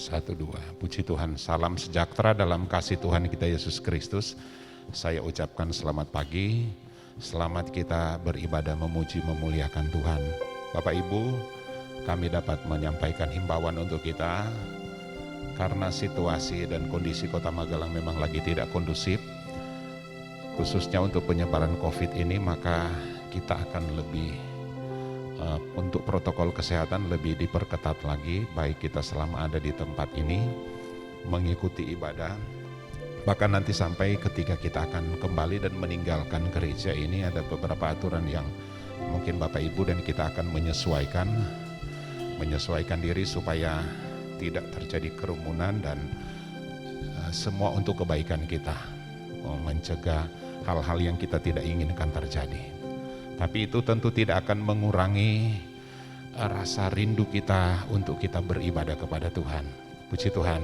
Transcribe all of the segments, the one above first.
Satu dua, puji Tuhan, salam sejahtera dalam kasih Tuhan kita Yesus Kristus. Saya ucapkan selamat pagi, selamat kita beribadah memuji memuliakan Tuhan. Bapak Ibu, kami dapat menyampaikan himbauan untuk kita, karena situasi dan kondisi Kota Magelang memang lagi tidak kondusif, khususnya untuk penyebaran COVID ini, maka kita akan lebih untuk protokol kesehatan lebih diperketat lagi, baik kita selama ada di tempat ini mengikuti ibadah, bahkan nanti sampai ketika kita akan kembali dan meninggalkan gereja ini ada beberapa aturan yang mungkin Bapak Ibu dan kita akan menyesuaikan diri supaya tidak terjadi kerumunan dan semua untuk kebaikan kita, mencegah hal-hal yang kita tidak inginkan terjadi. Tapi itu tentu tidak akan mengurangi rasa rindu kita untuk kita beribadah kepada Tuhan. Puji Tuhan,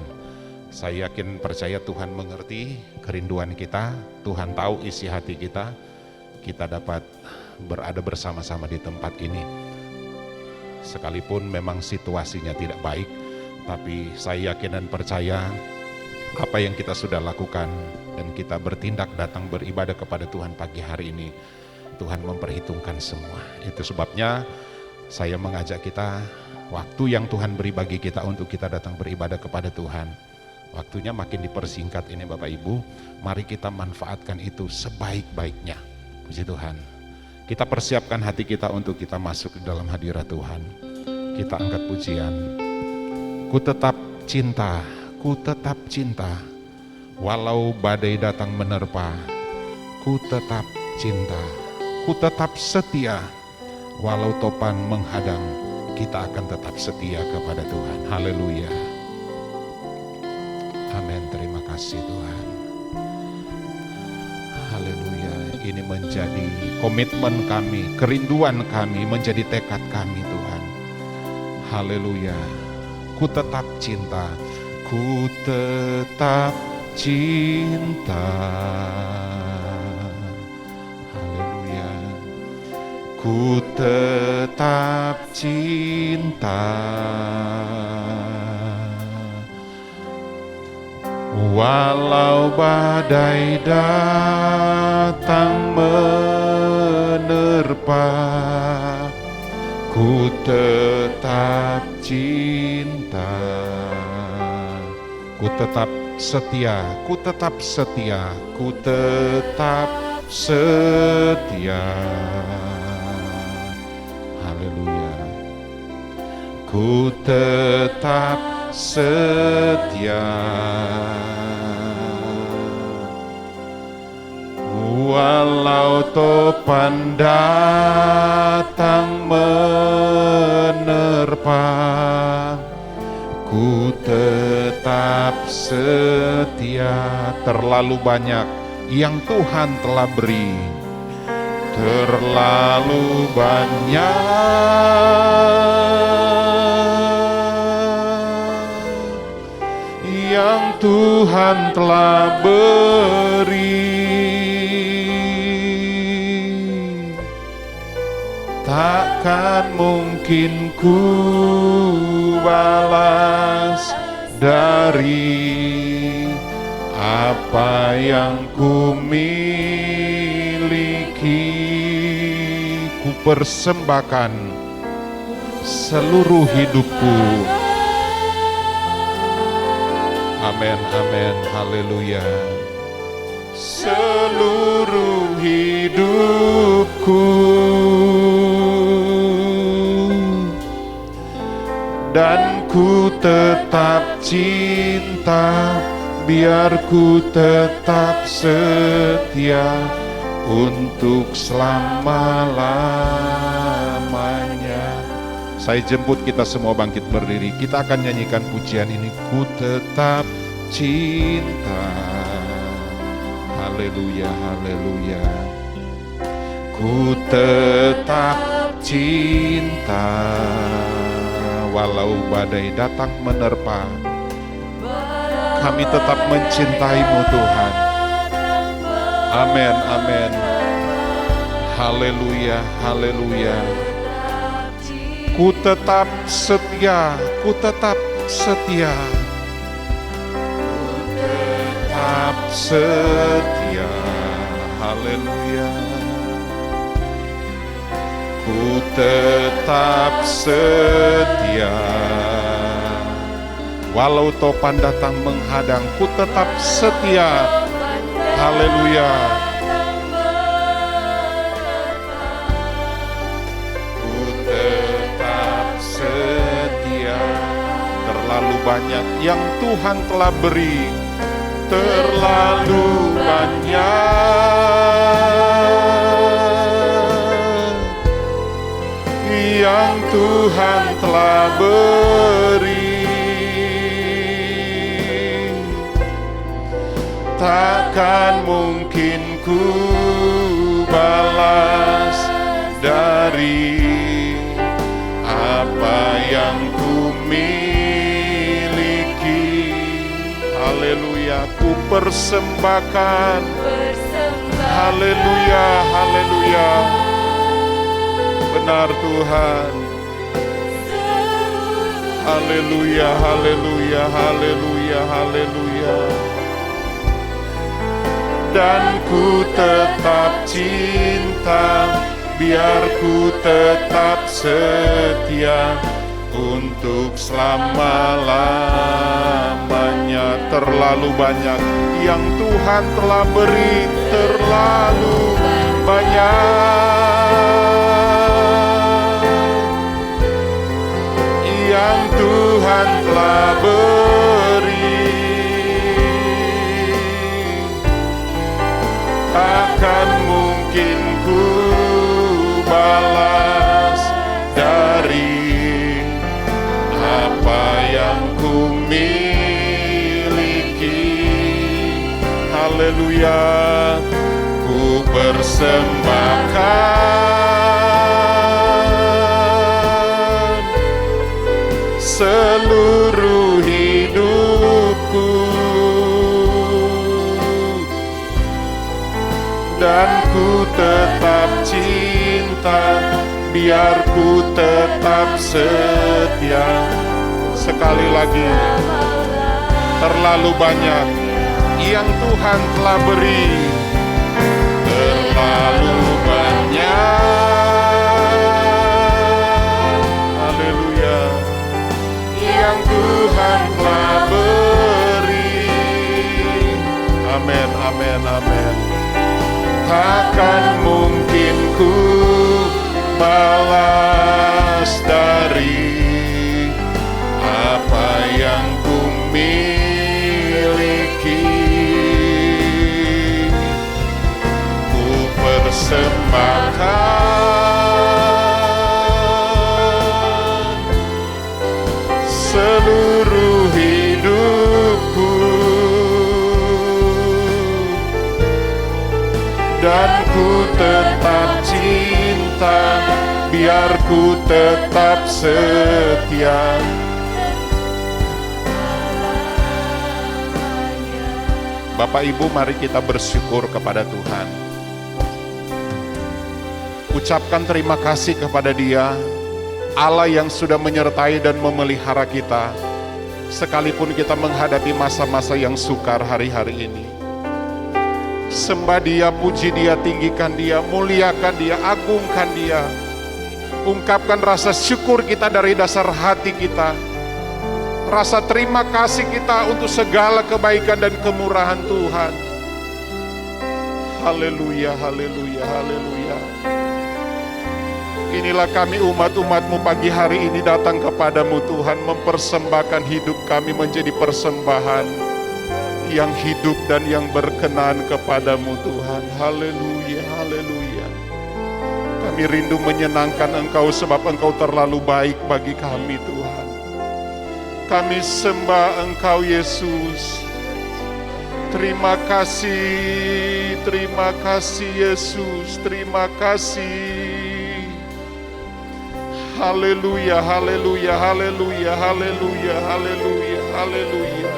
saya yakin percaya Tuhan mengerti kerinduan kita, Tuhan tahu isi hati kita, kita dapat berada bersama-sama di tempat ini. Sekalipun memang situasinya tidak baik, tapi saya yakin dan percaya apa yang kita sudah lakukan dan kita bertindak datang beribadah kepada Tuhan pagi hari ini, Tuhan memperhitungkan semua. Itu sebabnya saya mengajak kita, waktu yang Tuhan beri bagi kita untuk kita datang beribadah kepada Tuhan, waktunya makin dipersingkat ini Bapak Ibu. Mari kita manfaatkan itu sebaik-baiknya. Puji Tuhan. Kita persiapkan hati kita untuk kita masuk ke dalam hadirat Tuhan. Kita angkat pujian. Ku tetap cinta, walau badai datang menerpa. Ku tetap cinta, ku tetap setia, walau topan menghadang, kita akan tetap setia kepada Tuhan. Haleluya. Amin, terima kasih Tuhan. Haleluya, ini menjadi komitmen kami, kerinduan kami, menjadi tekad kami Tuhan. Haleluya, ku tetap cinta, ku tetap cinta. Ku tetap cinta, walau badai datang menerpa. Ku tetap cinta, ku tetap setia, ku tetap setia, ku tetap setia. Ku tetap setia, walau topan datang menerpa. Ku tetap setia. Terlalu banyak yang Tuhan telah beri, terlalu banyak yang Tuhan telah beri, takkan mungkin ku balas dari apa yang ku miliki. Ku persembahkan seluruh hidupku. Amin, amin, haleluya. Seluruh hidupku, dan ku tetap cinta, biar ku tetap setia untuk selama-lamanya. Saya jemput kita semua bangkit berdiri. Kita akan nyanyikan pujian ini. Ku tetap cinta. Haleluya, haleluya. Ku tetap cinta, walau badai datang menerpa. Kami tetap mencintaimu Tuhan. Amin, amin. Haleluya, haleluya. Ku tetap setia, ku tetap setia. tetap setia. Haleluya. Ku tetap setia. Walau topan datang menghadang, ku tetap setia. Haleluya. Ku tetap setia. Terlalu banyak yang Tuhan telah beri, terlalu banyak yang Tuhan telah beri, takkan mungkin ku balas dari apa yang ku miliki. Haleluya, ku persembahkan. Haleluya, haleluya. Benar Tuhan. Haleluya, haleluya, haleluya, haleluya. Dan ku tetap cinta, biar ku tetap setia untuk selama-lamanya. Terlalu banyak yang Tuhan telah beri, terlalu banyak yang Tuhan telah beri, takkan mungkin ku balas dari apa yang ku miliki. Haleluya, ku persembahkan seluruh hidupku, dan ku tetap cinta, biar ku tetap setia. Sekali lagi, terlalu banyak yang Tuhan telah beri, terlalu banyak, haleluya, yang Tuhan telah beri. Amin, amin, amin. Takkan mungkin ku balas dari apa yang ku miliki. Ku persembahkan seluruh hidupku, dan ku tetap cinta, biar ku tetap setia. Bapak Ibu, mari kita bersyukur kepada Tuhan. Ucapkan terima kasih kepada Dia, Allah yang sudah menyertai dan memelihara kita, sekalipun kita menghadapi masa-masa yang sukar hari-hari ini. Sembah Dia, puji Dia, tinggikan Dia, muliakan Dia, agungkan Dia. Ungkapkan rasa syukur kita dari dasar hati kita, rasa terima kasih kita untuk segala kebaikan dan kemurahan Tuhan. Haleluya, haleluya, haleluya. Inilah kami umat-umat-Mu pagi hari ini datang kepadamu Tuhan, mempersembahkan hidup kami menjadi persembahan yang hidup dan yang berkenan kepadamu Tuhan. Haleluya, haleluya. Kami rindu menyenangkan Engkau sebab Engkau terlalu baik bagi kami Tuhan. Kami sembah Engkau Yesus. Terima kasih Yesus, terima kasih. Haleluya, haleluya, haleluya, haleluya, haleluya, haleluya.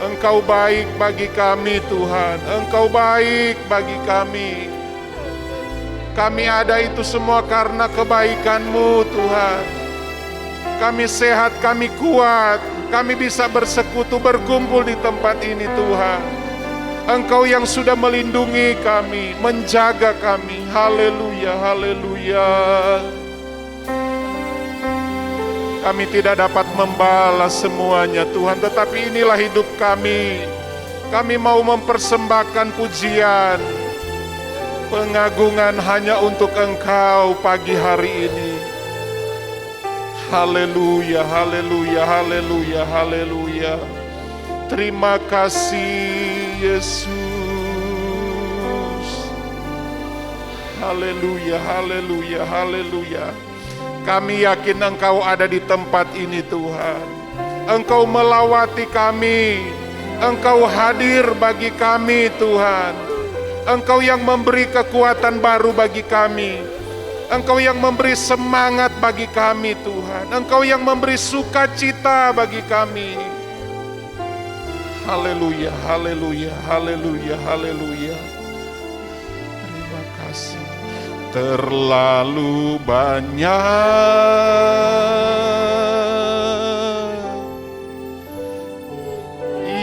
Engkau baik bagi kami Tuhan, Engkau baik bagi kami. Kami ada itu semua karena kebaikan-Mu Tuhan. Kami sehat, kami kuat, kami bisa bersekutu, berkumpul di tempat ini Tuhan. Engkau yang sudah melindungi kami, menjaga kami. Haleluya, haleluya. Kami tidak dapat membalas semuanya Tuhan, tetapi inilah hidup kami. Kami mau mempersembahkan pujian, pengagungan hanya untuk Engkau pagi hari ini. Haleluya, haleluya, haleluya, haleluya. Terima kasih Yesus. Haleluya, haleluya, haleluya. Kami yakin Engkau ada di tempat ini Tuhan. Engkau melawati kami. Engkau hadir bagi kami Tuhan. Engkau yang memberi kekuatan baru bagi kami. Engkau yang memberi semangat bagi kami Tuhan. Engkau yang memberi sukacita bagi kami. Haleluya, haleluya, haleluya, haleluya. Terima kasih. Terlalu banyak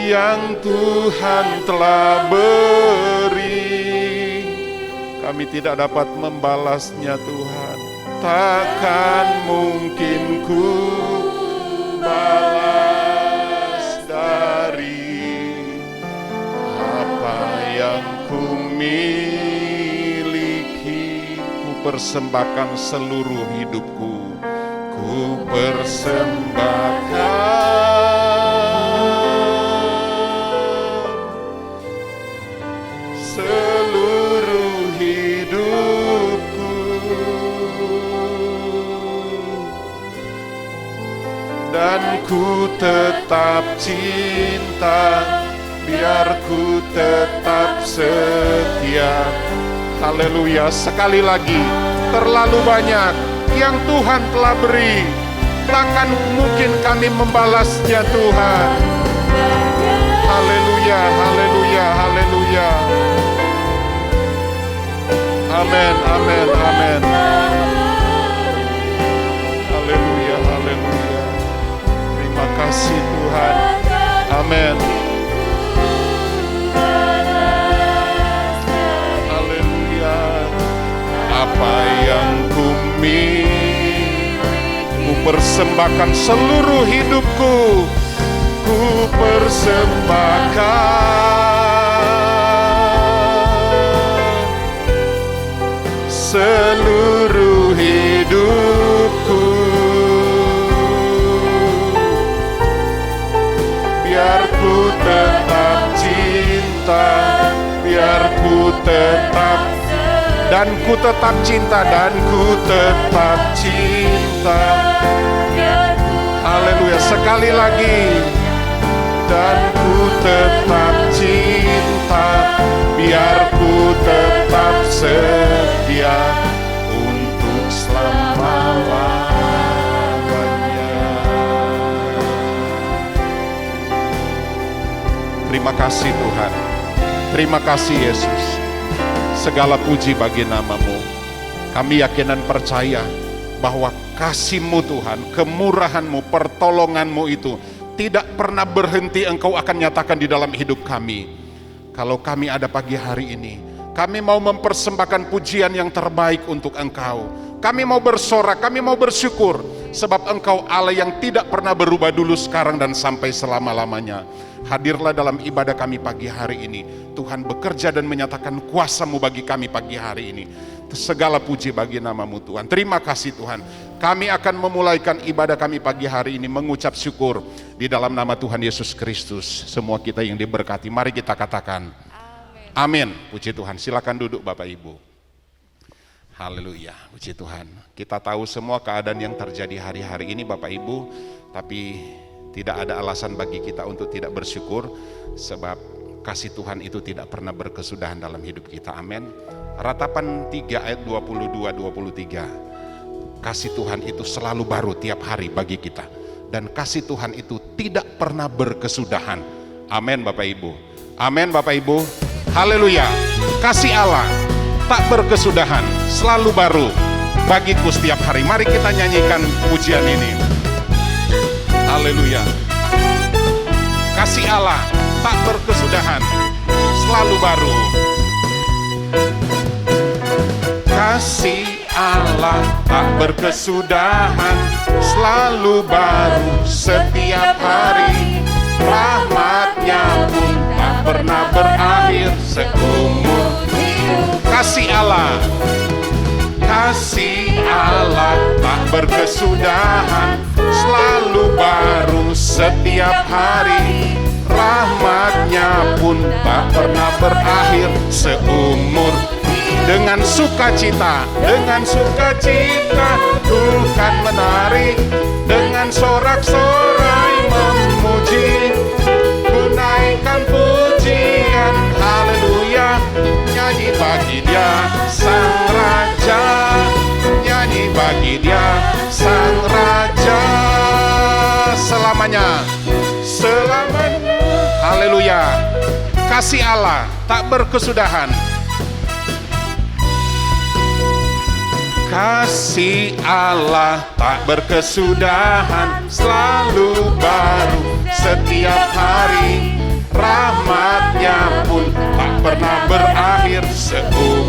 yang Tuhan telah beri, kami tidak dapat membalasnya Tuhan. Takkan mungkin ku balas dari apa yang ku miliki. Ku persembahkan seluruh hidupku. Ku persembahkan seluruh hidupku, dan ku tetap cinta, biar ku tetap setia. Haleluya, sekali lagi, terlalu banyak yang Tuhan telah beri, takkan mungkin kami membalasnya Tuhan. Haleluya, haleluya, haleluya. Amin, amin, amin. Haleluya, haleluya. Terima kasih Tuhan. Amin. Haleluya. Apa yang ku miliki, ku persembahkan seluruh hidupku. Ku persembahkan seluruh hidupku, biar ku tetap cinta, biar ku tetap, dan ku tetap cinta, dan ku tetap cinta. Haleluya, sekali lagi. Dan ku tetap cinta, biar ku tetap setia untuk selama-lamanya. Terima kasih Tuhan. Terima kasih Yesus. Segala puji bagi nama-Mu. Kami yakin dan percaya bahwa kasih-Mu Tuhan, kemurahan-Mu, pertolongan-Mu itu tidak pernah berhenti. Engkau akan nyatakan di dalam hidup kami. Kalau kami ada pagi hari ini, kami mau mempersembahkan pujian yang terbaik untuk Engkau. Kami mau bersorak, kami mau bersyukur, sebab Engkau Allah yang tidak pernah berubah dulu, sekarang, dan sampai selama-lamanya. Hadirlah dalam ibadah kami pagi hari ini. Tuhan bekerja dan menyatakan kuasa-Mu bagi kami pagi hari ini. Segala puji bagi nama-Mu Tuhan. Terima kasih Tuhan. Kami akan memulaikan ibadah kami pagi hari ini mengucap syukur di dalam nama Tuhan Yesus Kristus. Semua kita yang diberkati, mari kita katakan amin. Puji Tuhan. Silakan duduk Bapak Ibu. Haleluya, puji Tuhan. Kita tahu semua keadaan yang terjadi hari-hari ini Bapak Ibu, tapi tidak ada alasan bagi kita untuk tidak bersyukur, sebab kasih Tuhan itu tidak pernah berkesudahan dalam hidup kita. Amin. Ratapan 3 ayat 22-23. Kasih Tuhan itu selalu baru tiap hari bagi kita, dan kasih Tuhan itu tidak pernah berkesudahan. Amin Bapak Ibu. Amin Bapak Ibu. Haleluya. Kasih Allah tak berkesudahan, selalu baru bagiku setiap hari. Mari kita nyanyikan pujian ini. Haleluya. Kasih Allah tak berkesudahan, selalu baru. Kasih Allah tak berkesudahan, selalu baru setiap hari. Rahmat-Nya pun tak pernah berakhir seumur hidup. Kasih Allah tak berkesudahan, selalu baru setiap hari. Rahmat-Nya pun tak pernah berakhir seumur. Dengan sukacita ku kan menari, dengan sorak-sorai memuji, ku naikkan pujian, haleluya. Nyanyi bagi Dia Sang Raja, nyanyi bagi Dia Sang Raja, selamanya, haleluya. Kasih Allah tak berkesudahan. Kasih Allah tak berkesudahan, selalu baru setiap hari. Rahmat-Nya pun tak pernah berakhir seumur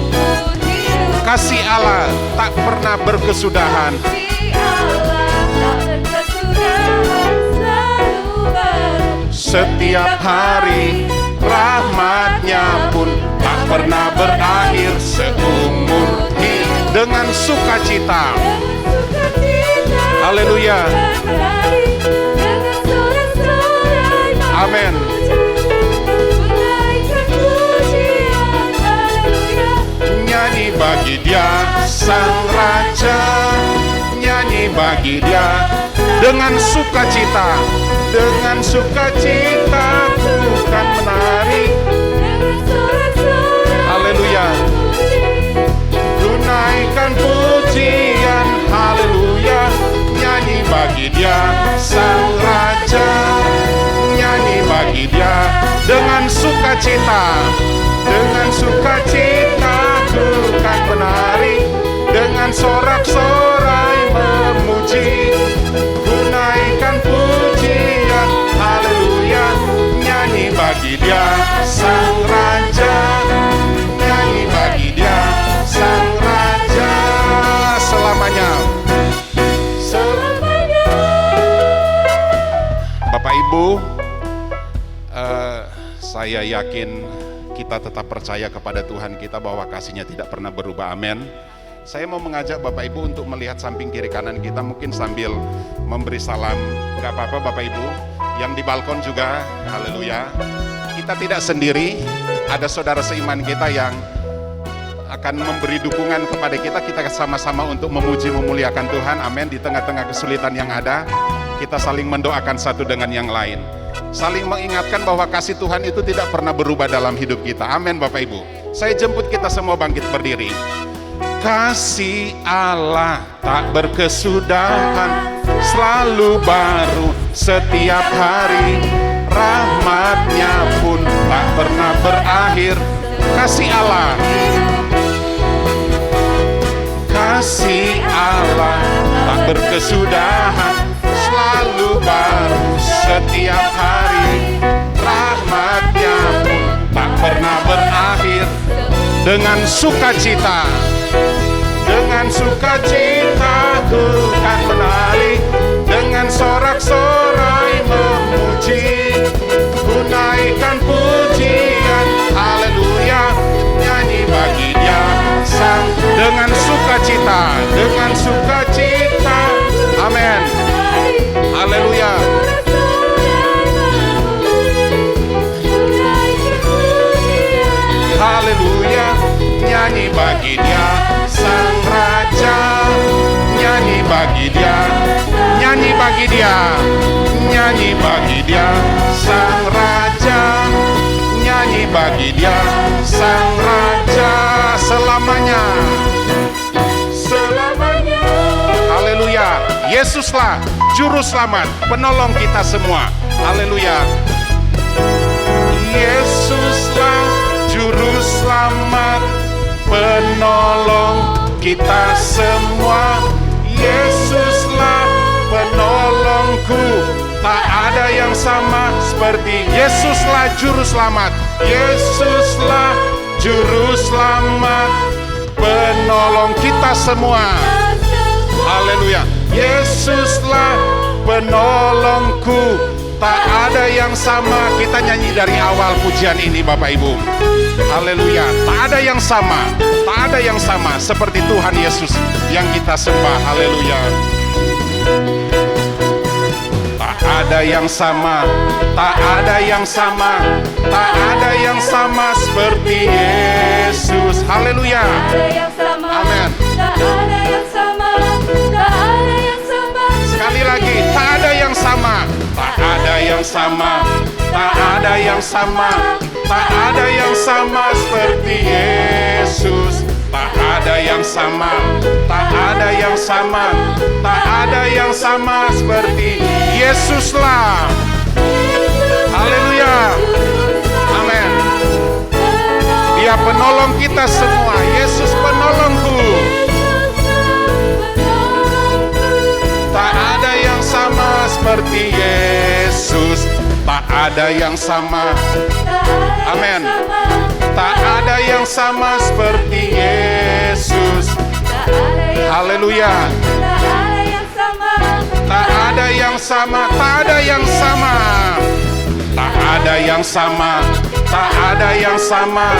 hidup. Kasih Allah tak pernah berkesudahan. Setiap hari. Rahmat-Nya pun tak pernah berakhir seumur hidup. Dengan sukacita, haleluya, amin. Nyanyi bagi Dia Sang Raja, nyanyi bagi Dia dengan sukacita, ku kan menari, haleluya. Naikkan pujian, haleluya. Nyanyi bagi Dia Sang Raja, nyanyi bagi Dia dengan sukacita, ku kan menari, dengan sorak-sorai memuji, ku naikkan pujian, haleluya. Nyanyi bagi Dia Sang Raja, nyanyi bagi Dia Sang Raja, selamanya. Bapak Ibu, saya yakin kita tetap percaya kepada Tuhan kita bahwa kasih-Nya tidak pernah berubah, amin. Saya mau mengajak Bapak Ibu untuk melihat samping kiri kanan kita, mungkin sambil memberi salam, gak apa-apa Bapak Ibu. Yang di balkon juga, haleluya. Kita tidak sendiri, ada saudara seiman kita yang akan memberi dukungan kepada kita. Kita sama-sama untuk memuji memuliakan Tuhan, amin. Di tengah-tengah kesulitan yang ada, kita saling mendoakan satu dengan yang lain, saling mengingatkan bahwa kasih Tuhan itu tidak pernah berubah dalam hidup kita, amin Bapak Ibu. Saya jemput kita semua bangkit berdiri. Kasih Allah tak berkesudahan, selalu baru setiap hari. Rahmat-Nya pun tak pernah berakhir. Kasih Allah tak berkesudahan, selalu baru setiap hari. Rahmat-Nya pun tak pernah berakhir. Dengan sukacita ku kan menari, dengan sorak-sorai memuji, ku naikkan pujian, haleluya. Nyanyi bagi Dia Sang, dengan sukacita, amin, haleluya. Haleluya, nyanyi bagi Dia Sang Raja, nyanyi bagi Dia, nyanyi bagi Dia, nyanyi bagi Dia Sang Raja, nyanyi bagi Dia Sang Raja, selamanya, haleluya. Yesuslah juru selamat, penolong kita semua, haleluya. Yesuslah juru selamat, penolong kita semua. Yesuslah penolongku, Tak ada yang sama seperti Yesuslah juru selamat. Yesuslah juru selamat, penolong kita semua. Haleluya. Yesuslah penolongku, tak ada yang sama. Kita nyanyi dari awal pujian ini Bapak Ibu. Haleluya. Tak ada yang sama, tak ada yang sama seperti Tuhan Yesus yang kita sembah. Haleluya. Tak ada yang sama, tak ada yang sama, tak ada yang sama seperti Yesus. Haleluya. Amin. Tak ada yang sama, tak ada yang sama. Sekali lagi, tak ada yang sama, tak ada yang sama, tak ada yang sama, tak ada yang sama seperti Yesus. Tak ada yang sama, tak ada yang sama, tak ada yang sama seperti Yesuslah. Haleluya. Amin. Dia penolong kita semua. Yesus penolongku. Tak ada yang sama seperti Yesus. Tak ada yang sama. Amin. Tak ada yang sama seperti Yesus. Haleluya. Tak ada yang sama, tak ada yang sama. Tak ada yang sama, tak ada yang sama,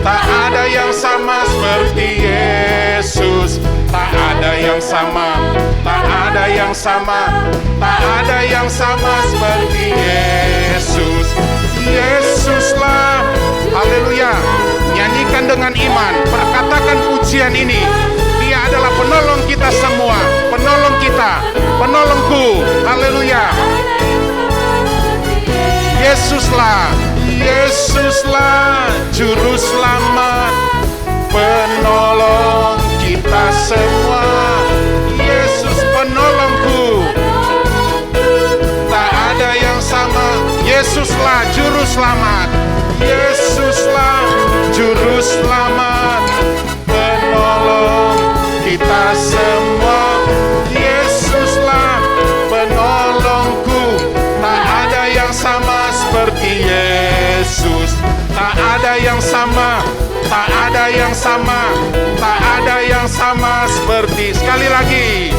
tak ada yang sama seperti Yesus. Tak ada yang sama, tak ada yang sama, tak ada yang sama seperti Yesus. Yesuslah. Haleluya. Nyanyikan dengan iman, perkatakan pujian ini. Dia adalah penolong kita semua, penolong kita, penolongku. Haleluya. Yesuslah, Yesuslah juru selamat, penolong kita semua. Yesus penolongku. Tak ada yang sama. Yesuslah juru selamat. Yesuslah juru selamat, penolong kita semua. Yesuslah penolongku. Tak ada yang sama seperti Yesus. Tak ada yang sama, tak ada yang sama, tak ada yang sama seperti. Sekali lagi.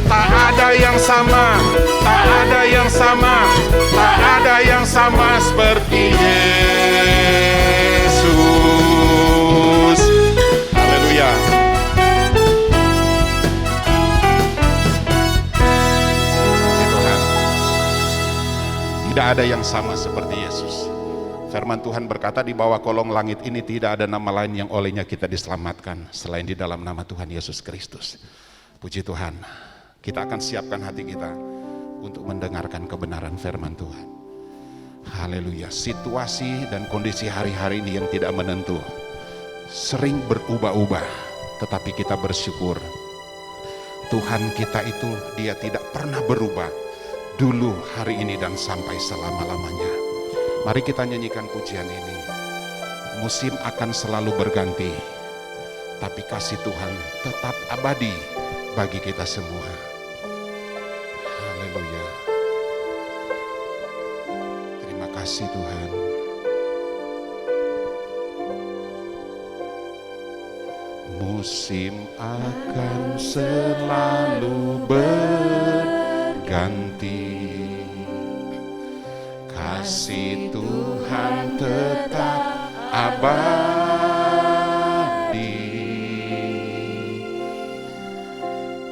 Tak ada yang sama, tak ada yang sama, tak ada yang sama seperti Yesus. Haleluya. Puji Tuhan. Tidak ada yang sama seperti Yesus. Firman Tuhan berkata, di bawah kolong langit ini tidak ada nama lain yang olehnya kita diselamatkan selain di dalam nama Tuhan Yesus Kristus. Puji Tuhan. Kita akan siapkan hati kita untuk mendengarkan kebenaran firman Tuhan. Haleluya. Situasi dan kondisi hari-hari ini yang tidak menentu, sering berubah-ubah, tetapi kita bersyukur Tuhan kita itu Dia tidak pernah berubah, dulu, hari ini, dan sampai selama-lamanya. Mari kita nyanyikan pujian ini. Musim akan selalu berganti, tapi kasih Tuhan tetap abadi bagi kita semua. Haleluya. Terima kasih Tuhan. Musim akan selalu berganti, kasih Tuhan tetap abadi,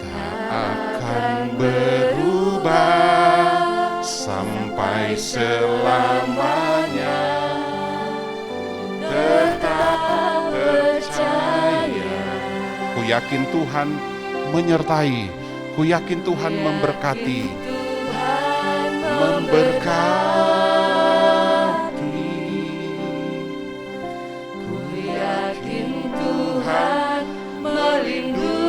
tak akan berubah sampai selamanya. Tetap percaya. Ku yakin Tuhan menyertai, ku yakin Tuhan memberkati, memberkati. Ku yakin Tuhan melindungi.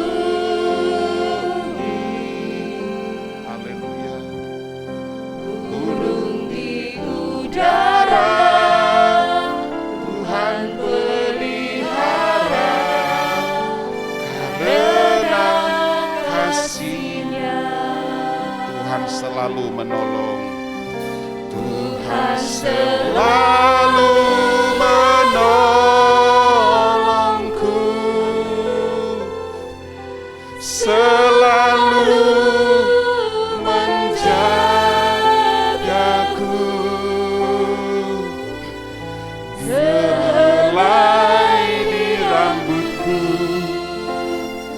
Haleluya. Burung di udara Tuhan pelihara, karena kasih-Nya Tuhan selalu menolong. selalu menolongku, selalu menjagaku. Helai di rambutku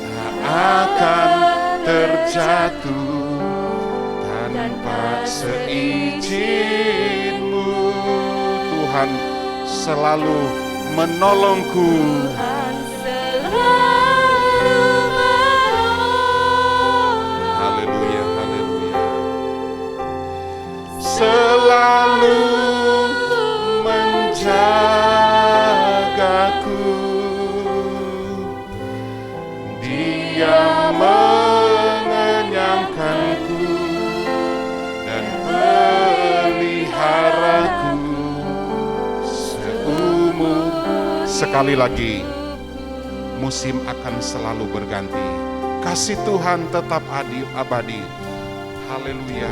tak akan terjatuh tanpa seizin-Mu. Tuhan selalu menolongku. Tuhan selalu menolong. Haleluya, haleluya. Selalu menjagaku. Dia mengenyangkanku dan peliharaku seumur. Sekali lagi, musim akan selalu berganti, kasih Tuhan tetap abadi. Haleluya.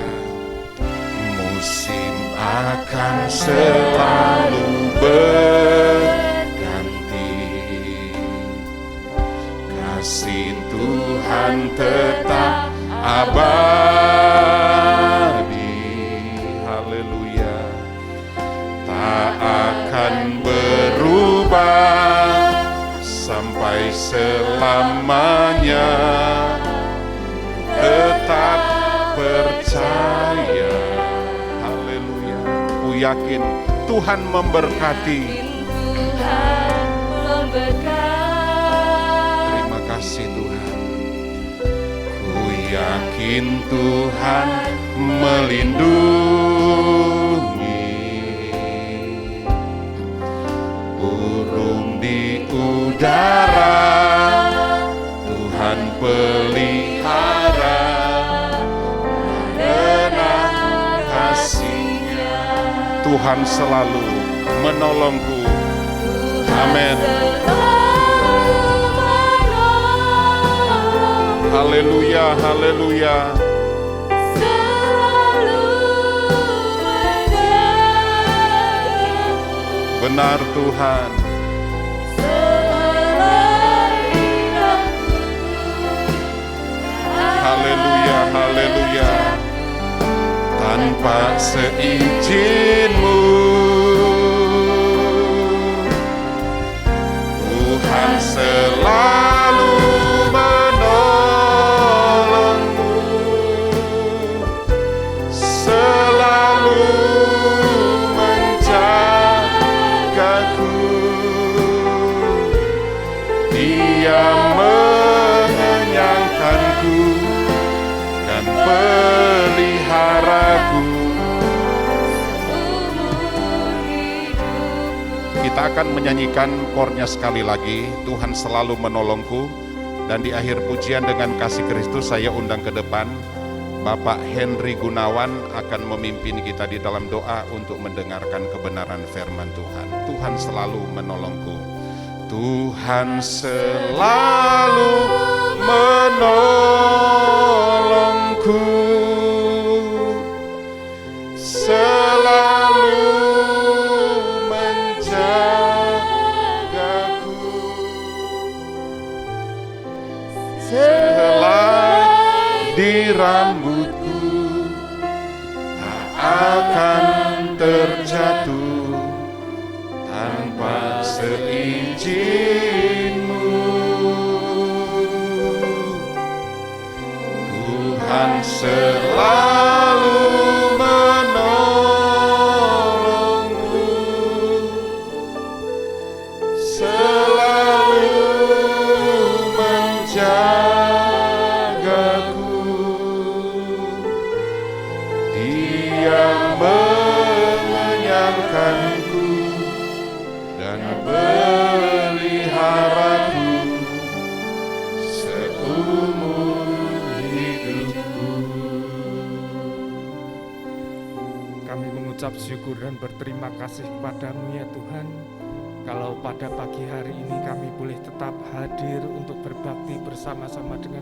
Musim akan selalu berganti, kasih Tuhan tetap abadi. Haleluya. Tak akan berubah sampai selamanya. Tetap percaya. Haleluya. Ku yakin Tuhan memberkati. Tuhan memberkati. Terima kasih Tuhan. Ku yakin Tuhan melindungi. Burung di udara Tuhan pelihara karena kasih-Nya. Tuhan selalu menolongku. Amin. Haleluya, haleluya. Benar Tuhan. Haleluya, haleluya. Tanpa seizin-Mu Tuhan selalu menolongmu, selalu menjagaku. Dia mengenyangkanku dan peliharaku. Kita akan menyanyikan chordnya sekali lagi, Tuhan selalu menolongku. Dan di akhir pujian dengan kasih Kristus, saya undang ke depan Bapak Henry Gunawan akan memimpin kita di dalam doa untuk mendengarkan kebenaran firman Tuhan. Tuhan selalu menolongku. Tuhan selalu menolongku, selalu menjagaku. Helai di rambutku tak akan terjatuh tanpa seizin-Mu. Tuhan selalu menolongku, selalu menjagaku. Dia mengenyangkanku dan peliharaku seumur hidupku. Kami mengucap syukur dan berterima kasih kepadamu ya Tuhan. Kalau pada pagi hari ini kami boleh tetap hadir untuk berbakti bersama-sama dengan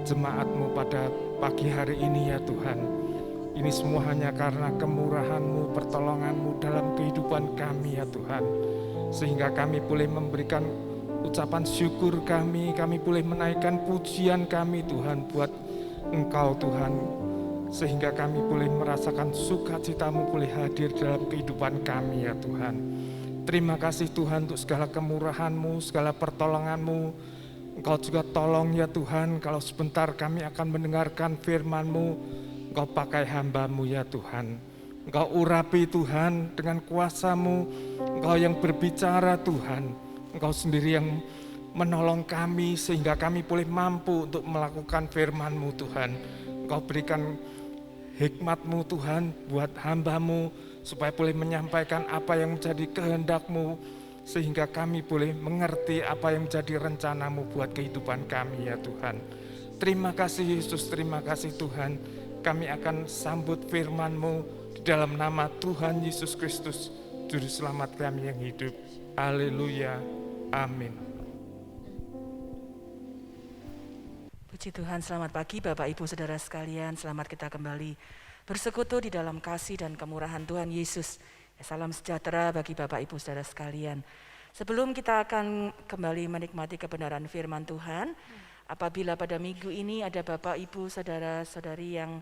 jemaat-Mu pada pagi hari ini ya Tuhan. Ini semua hanya karena kemurahan-Mu, pertolongan-Mu dalam kehidupan kami ya Tuhan. Sehingga kami boleh memberikan ucapan syukur kami boleh menaikkan pujian kami Tuhan buat Engkau Tuhan. Sehingga kami boleh merasakan sukacita-Mu boleh hadir dalam kehidupan kami ya Tuhan. Terima kasih Tuhan untuk segala kemurahan-Mu, segala pertolongan-Mu. Engkau juga tolong ya Tuhan, kalau sebentar kami akan mendengarkan firman-Mu, Engkau pakai hamba-Mu ya Tuhan. Engkau urapi Tuhan dengan kuasa-Mu, Engkau yang berbicara Tuhan. Engkau sendiri yang menolong kami sehingga kami boleh mampu untuk melakukan firman-Mu Tuhan. Engkau berikan hikmat-Mu Tuhan buat hamba-Mu supaya boleh menyampaikan apa yang menjadi kehendak-Mu sehingga kami boleh mengerti apa yang menjadi rencana-Mu buat kehidupan kami ya Tuhan. Terima kasih Yesus, terima kasih Tuhan. Kami akan sambut firman-Mu di dalam nama Tuhan Yesus Kristus, Juru Selamat kami yang hidup. Haleluya, amin. Puji Tuhan, selamat pagi Bapak Ibu Saudara sekalian, selamat kita kembali bersekutu di dalam kasih dan kemurahan Tuhan Yesus. Salam sejahtera bagi Bapak Ibu Saudara sekalian. Sebelum kita akan kembali menikmati kebenaran firman Tuhan, apabila pada minggu ini ada Bapak Ibu Saudara-saudari yang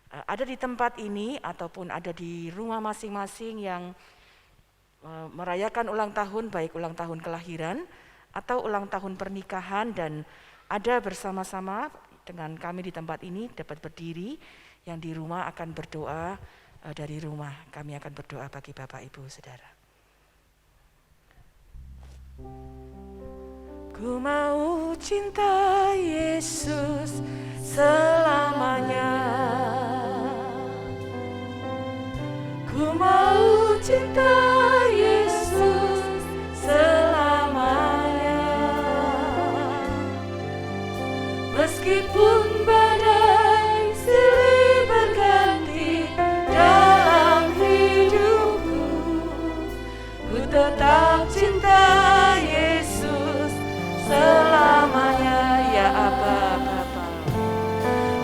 ada di tempat ini ataupun ada di rumah masing-masing yang merayakan ulang tahun, baik ulang tahun kelahiran atau ulang tahun pernikahan, dan ada bersama-sama dengan kami di tempat ini dapat berdiri, yang di rumah akan berdoa dari rumah. Kami akan berdoa bagi Bapak Ibu Saudara. Ku mau cinta Yesus selamanya. Ku mau cinta Yesus selamanya. Meskipun badai silih berganti dalam hidupku, ku tetap cinta Yesus selamanya. Ya Aba, Bapa,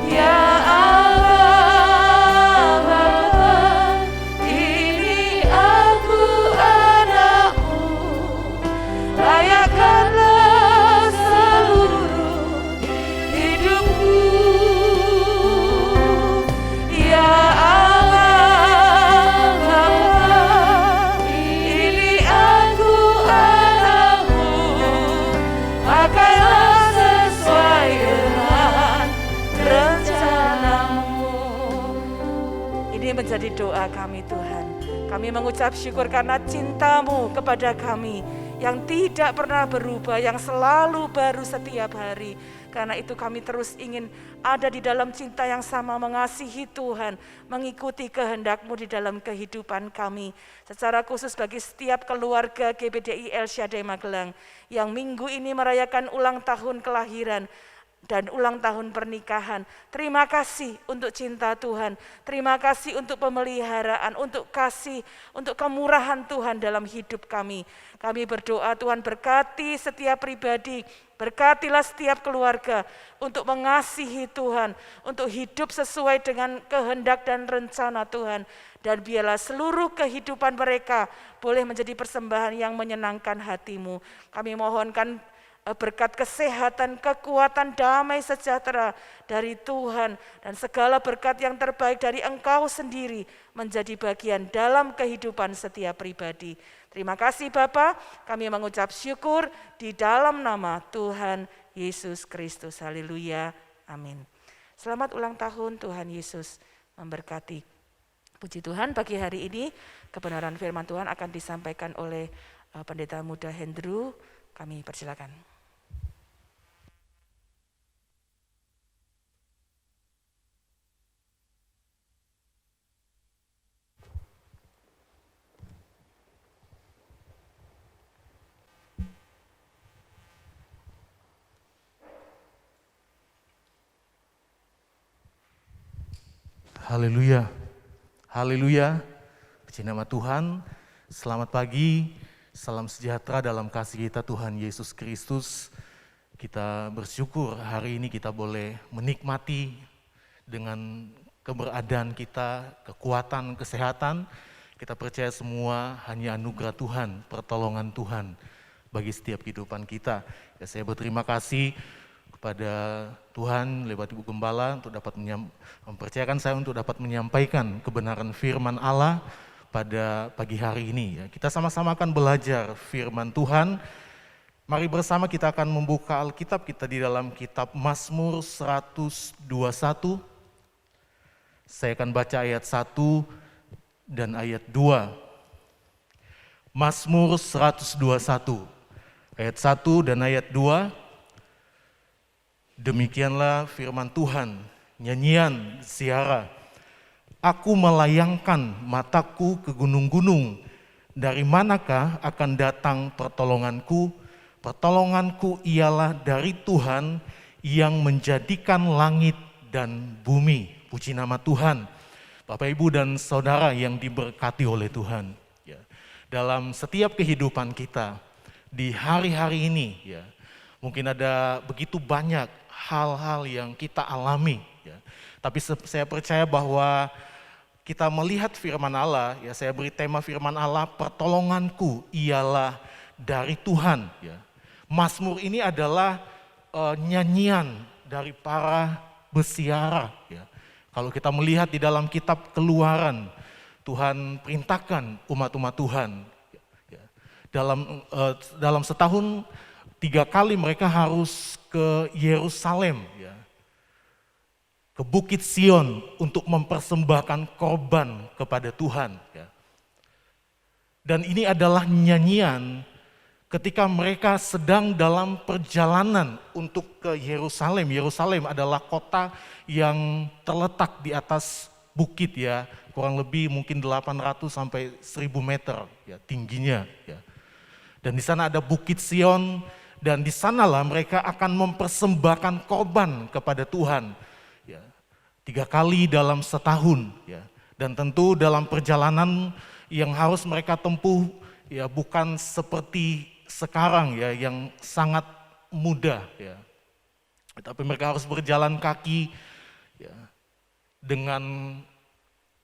ya menjadi doa kami Tuhan. Kami mengucap syukur karena cinta-Mu kepada kami yang tidak pernah berubah, yang selalu baru setiap hari. Karena itu kami terus ingin ada di dalam cinta yang sama, mengasihi Tuhan, mengikuti kehendak-Mu di dalam kehidupan kami. Secara khusus bagi setiap keluarga GBDI El Shaddai Magelang yang minggu ini merayakan ulang tahun kelahiran dan ulang tahun pernikahan. Terima kasih untuk cinta Tuhan, terima kasih untuk pemeliharaan, untuk kasih, untuk kemurahan Tuhan dalam hidup kami. Kami berdoa Tuhan berkati setiap pribadi, berkatilah setiap keluarga untuk mengasihi Tuhan, untuk hidup sesuai dengan kehendak dan rencana Tuhan. Dan biarlah seluruh kehidupan mereka boleh menjadi persembahan yang menyenangkan hati-Mu. Kami mohonkan berkat kesehatan, kekuatan, damai sejahtera dari Tuhan, dan segala berkat yang terbaik dari Engkau sendiri menjadi bagian dalam kehidupan setiap pribadi. Terima kasih Bapa, kami mengucap syukur di dalam nama Tuhan Yesus Kristus. Haleluya, amin. Selamat ulang tahun, Tuhan Yesus memberkati. Puji Tuhan, pagi hari ini kebenaran firman Tuhan akan disampaikan oleh Pendeta Muda Hendru. Kami persilakan. Haleluya, haleluya, puji nama Tuhan. Selamat pagi, salam sejahtera dalam kasih kita Tuhan Yesus Kristus. Kita bersyukur hari ini kita boleh menikmati dengan keberadaan kita, kekuatan, kesehatan, kita percaya semua hanya anugerah Tuhan, pertolongan Tuhan bagi setiap kehidupan kita. Ya, saya berterima kasih kepada Tuhan lewat Ibu Gembala untuk dapat mempercayakan saya untuk dapat menyampaikan kebenaran firman Allah pada pagi hari ini. Ya, kita sama-sama akan belajar firman Tuhan. Mari bersama kita akan membuka Alkitab kita di dalam kitab Mazmur 121. Saya akan baca ayat 1 dan ayat 2. Mazmur 121, ayat 1 dan ayat 2. Demikianlah firman Tuhan, nyanyian ziarah. Aku melayangkan mataku ke gunung-gunung, dari manakah akan datang pertolonganku? Pertolonganku ialah dari Tuhan yang menjadikan langit dan bumi. Puji nama Tuhan. Bapak, Ibu, dan Saudara yang diberkati oleh Tuhan. Ya, dalam setiap kehidupan kita, di hari-hari ini, ya, mungkin ada begitu banyak hal-hal yang kita alami. Ya. Tapi saya percaya bahwa kita melihat firman Allah, ya, saya beri tema firman Allah, pertolonganku ialah dari Tuhan. Ya. Mazmur ini adalah nyanyian dari para peziarah. Ya. Kalau kita melihat di dalam kitab Keluaran, Tuhan perintahkan umat-umat Tuhan. Ya. Dalam setahun 3 kali mereka harus ke Yerusalem, ya, ke Bukit Sion untuk mempersembahkan korban kepada Tuhan. Ya. Dan ini adalah nyanyian ketika mereka sedang dalam perjalanan untuk ke Yerusalem. Yerusalem adalah kota yang terletak di atas bukit, ya, kurang lebih mungkin 800 sampai 1000 meter ya, tingginya. Ya. Dan di sana ada Bukit Sion, dan di sanalah mereka akan mempersembahkan korban kepada Tuhan. Ya. 3 kali dalam setahun. Ya. Dan tentu dalam perjalanan yang harus mereka tempuh, ya, bukan seperti sekarang, ya, yang sangat mudah, ya. Tapi mereka harus berjalan kaki, ya, dengan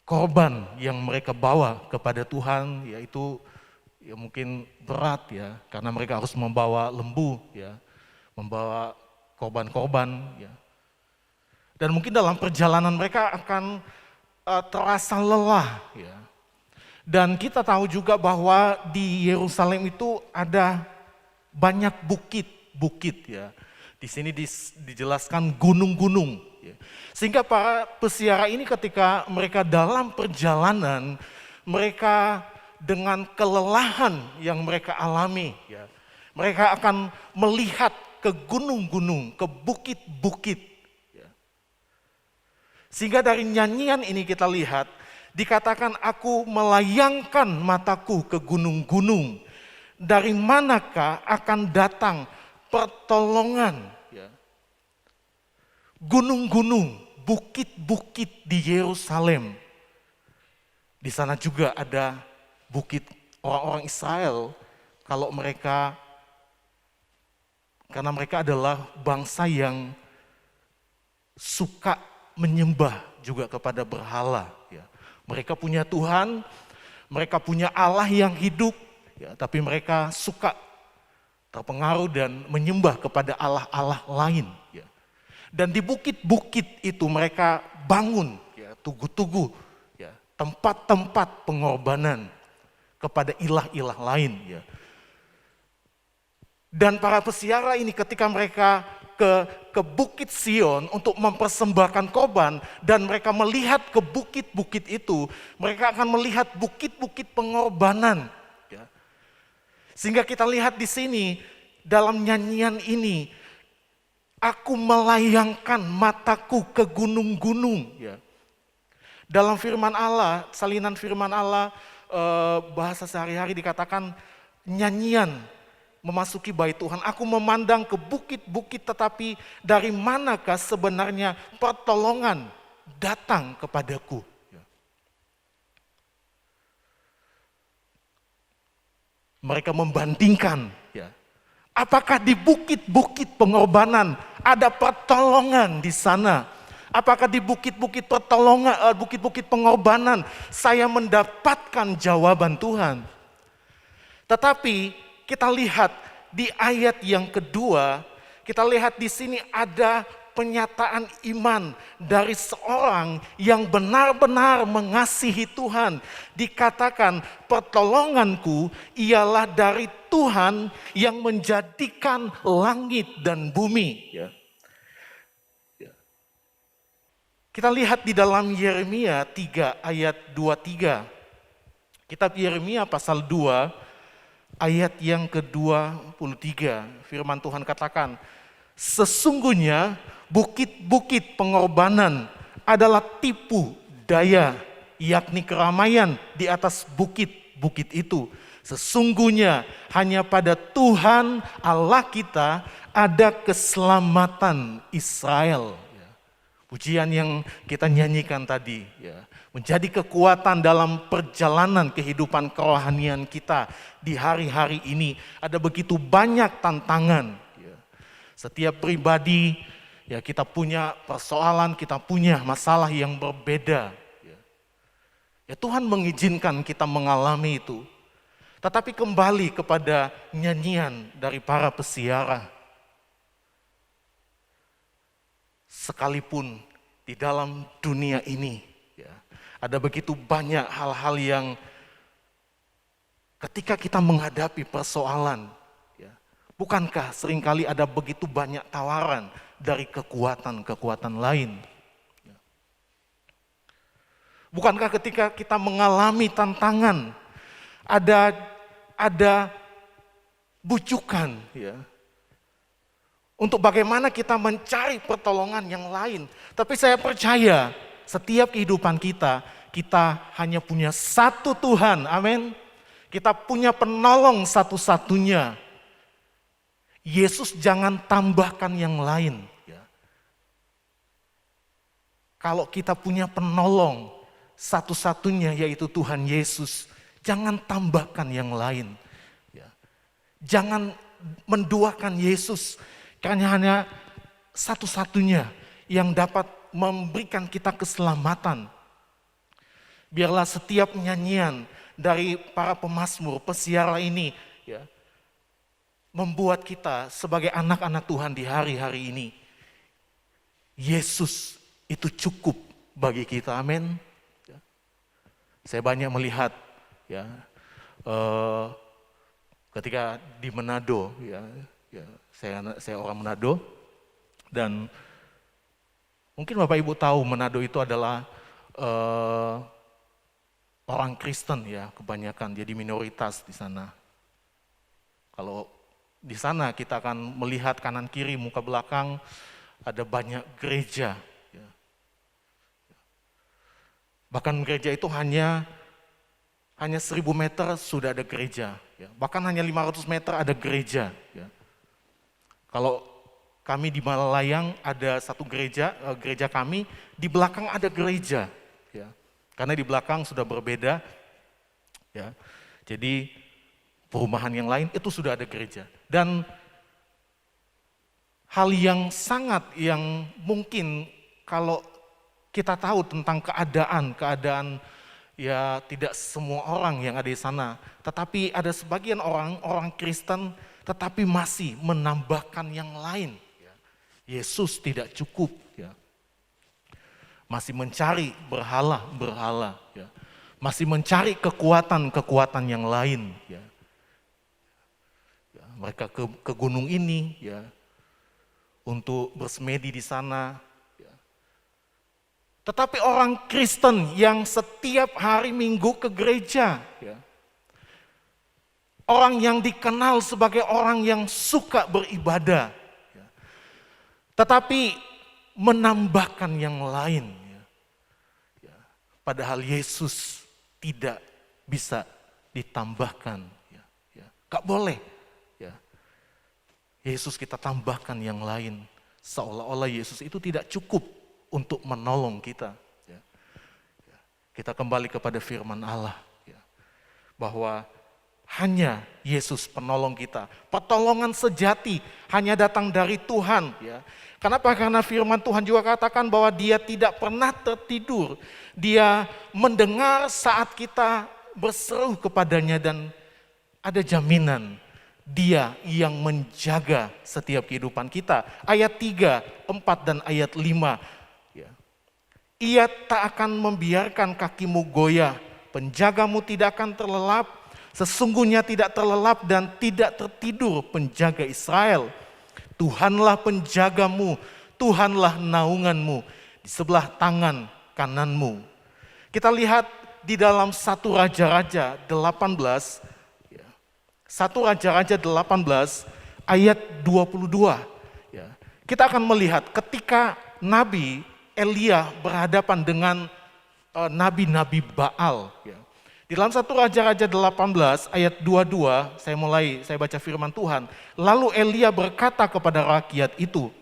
korban yang mereka bawa kepada Tuhan, yaitu ya mungkin berat, ya, karena mereka harus membawa lembu, ya, membawa korban-korban, ya. Dan mungkin dalam perjalanan mereka akan terasa lelah, ya. Dan kita tahu juga bahwa di Yerusalem itu ada banyak bukit-bukit, ya. Di sini dijelaskan gunung-gunung, ya. Sehingga para peziarah ini ketika mereka dalam perjalanan, mereka dengan kelelahan yang mereka alami, ya, mereka akan melihat ke gunung-gunung, ke bukit-bukit, ya. Sehingga dari nyanyian ini kita lihat, dikatakan aku melayangkan mataku ke gunung-gunung, dari manakah akan datang pertolongan, ya. Gunung-gunung, bukit-bukit di Yerusalem. Di sana juga ada bukit orang-orang Israel, karena mereka adalah bangsa yang suka menyembah juga kepada berhala, ya. Mereka punya Tuhan, mereka punya Allah yang hidup, ya, tapi mereka suka terpengaruh dan menyembah kepada Allah-Allah lain, ya. Dan di bukit-bukit itu mereka bangun, ya, tugu-tugu, ya, tempat-tempat pengorbanan kepada ilah-ilah lain, ya. Dan para peziarah ini ketika mereka ke Bukit Sion untuk mempersembahkan korban, dan mereka melihat ke bukit-bukit itu, mereka akan melihat bukit-bukit pengorbanan, ya. Sehingga kita lihat di sini dalam nyanyian ini, aku melayangkan mataku ke gunung-gunung, ya. Dalam firman Allah, salinan firman Allah, bahasa sehari-hari dikatakan nyanyian memasuki bait Tuhan. Aku memandang ke bukit-bukit, tetapi dari manakah sebenarnya pertolongan datang kepadaku? Mereka membandingkan, ya, apakah di bukit-bukit pengorbanan ada pertolongan di sana? Apakah di bukit-bukit pertolongan, bukit-bukit pengorbanan saya mendapatkan jawaban Tuhan? Tetapi kita lihat di ayat yang kedua, kita lihat di sini ada penyataan iman dari seorang yang benar-benar mengasihi Tuhan. Dikatakan, pertolonganku ialah dari Tuhan yang menjadikan langit dan bumi. Kita lihat di dalam Yeremia 3 ayat 23. Kitab Yeremia pasal 2 ayat yang ke-23. Firman Tuhan katakan, sesungguhnya bukit-bukit pengorbanan adalah tipu daya, yakni keramaian di atas bukit-bukit itu. Sesungguhnya hanya pada Tuhan Allah kita ada keselamatan Israel. Pujian yang kita nyanyikan tadi, menjadi kekuatan dalam perjalanan kehidupan kerohanian kita di hari-hari ini. Ada begitu banyak tantangan. Setiap pribadi, kita punya persoalan, kita punya masalah yang berbeda. Tuhan mengizinkan kita mengalami itu. Tetapi kembali kepada nyanyian dari para pesiara. Sekalipun di dalam dunia ini, ada begitu banyak hal-hal yang ketika kita menghadapi persoalan, bukankah seringkali ada begitu banyak tawaran dari kekuatan-kekuatan lain? Bukankah ketika kita mengalami tantangan, ada bujukan, untuk bagaimana kita mencari pertolongan yang lain. Tapi saya percaya setiap kehidupan kita hanya punya satu Tuhan, amin. Kita punya penolong satu-satunya. Yesus, jangan tambahkan yang lain. Kalau kita punya penolong satu-satunya yaitu Tuhan Yesus, jangan tambahkan yang lain. Jangan menduakan Yesus, karena hanya satu-satunya yang dapat memberikan kita keselamatan. Biarlah setiap nyanyian dari para pemazmur, pesiara ini membuat kita sebagai anak-anak Tuhan di hari-hari ini. Yesus itu cukup bagi kita, amin. Saya banyak melihat ketika di Manado, saya orang Manado, dan mungkin Bapak Ibu tahu Manado itu adalah orang Kristen kebanyakan, jadi minoritas di sana. Kalau di sana kita akan melihat kanan kiri muka belakang ada banyak gereja. Bahkan gereja itu hanya 1000 meter sudah ada gereja. Bahkan hanya 500 meter ada gereja. Kalau kami di Malalayang ada satu gereja kami, di belakang ada gereja. Karena di belakang sudah berbeda. Jadi perumahan yang lain itu sudah ada gereja. Dan hal yang mungkin kalau kita tahu tentang keadaan tidak semua orang yang ada di sana. Tetapi ada sebagian orang Kristen tetapi masih menambahkan yang lain. Yesus tidak cukup. Masih mencari berhala. Masih mencari kekuatan yang lain. Mereka ke gunung ini untuk bersemedi di sana. Tetapi orang Kristen yang setiap hari Minggu ke gereja, orang yang dikenal sebagai orang yang suka beribadah, tetapi menambahkan yang lain. Padahal Yesus tidak bisa ditambahkan. Gak boleh. Yesus kita tambahkan yang lain. Seolah-olah Yesus itu tidak cukup untuk menolong kita. Kita kembali kepada firman Allah. Bahwa hanya Yesus penolong kita. Pertolongan sejati hanya datang dari Tuhan. Ya. Kenapa? Karena firman Tuhan juga katakan bahwa Dia tidak pernah tertidur. Dia mendengar saat kita berseru kepadanya dan ada jaminan Dia yang menjaga setiap kehidupan kita. Ayat 3, 4 dan ayat 5. Ya. Ia tak akan membiarkan kakimu goyah, penjagamu tidak akan terlelap. Sesungguhnya tidak terlelap dan tidak tertidur penjaga Israel. Tuhanlah penjagamu, Tuhanlah naunganmu di sebelah tangan kananmu. Kita lihat di dalam 1 Raja-Raja 18, 1 Raja-Raja 18 ayat 22. Ya. Kita akan melihat ketika Nabi Elia berhadapan dengan nabi-nabi Baal. Ya. Di dalam 1 Raja-Raja 18 ayat 22, saya baca firman Tuhan. Lalu Elia berkata kepada rakyat itu,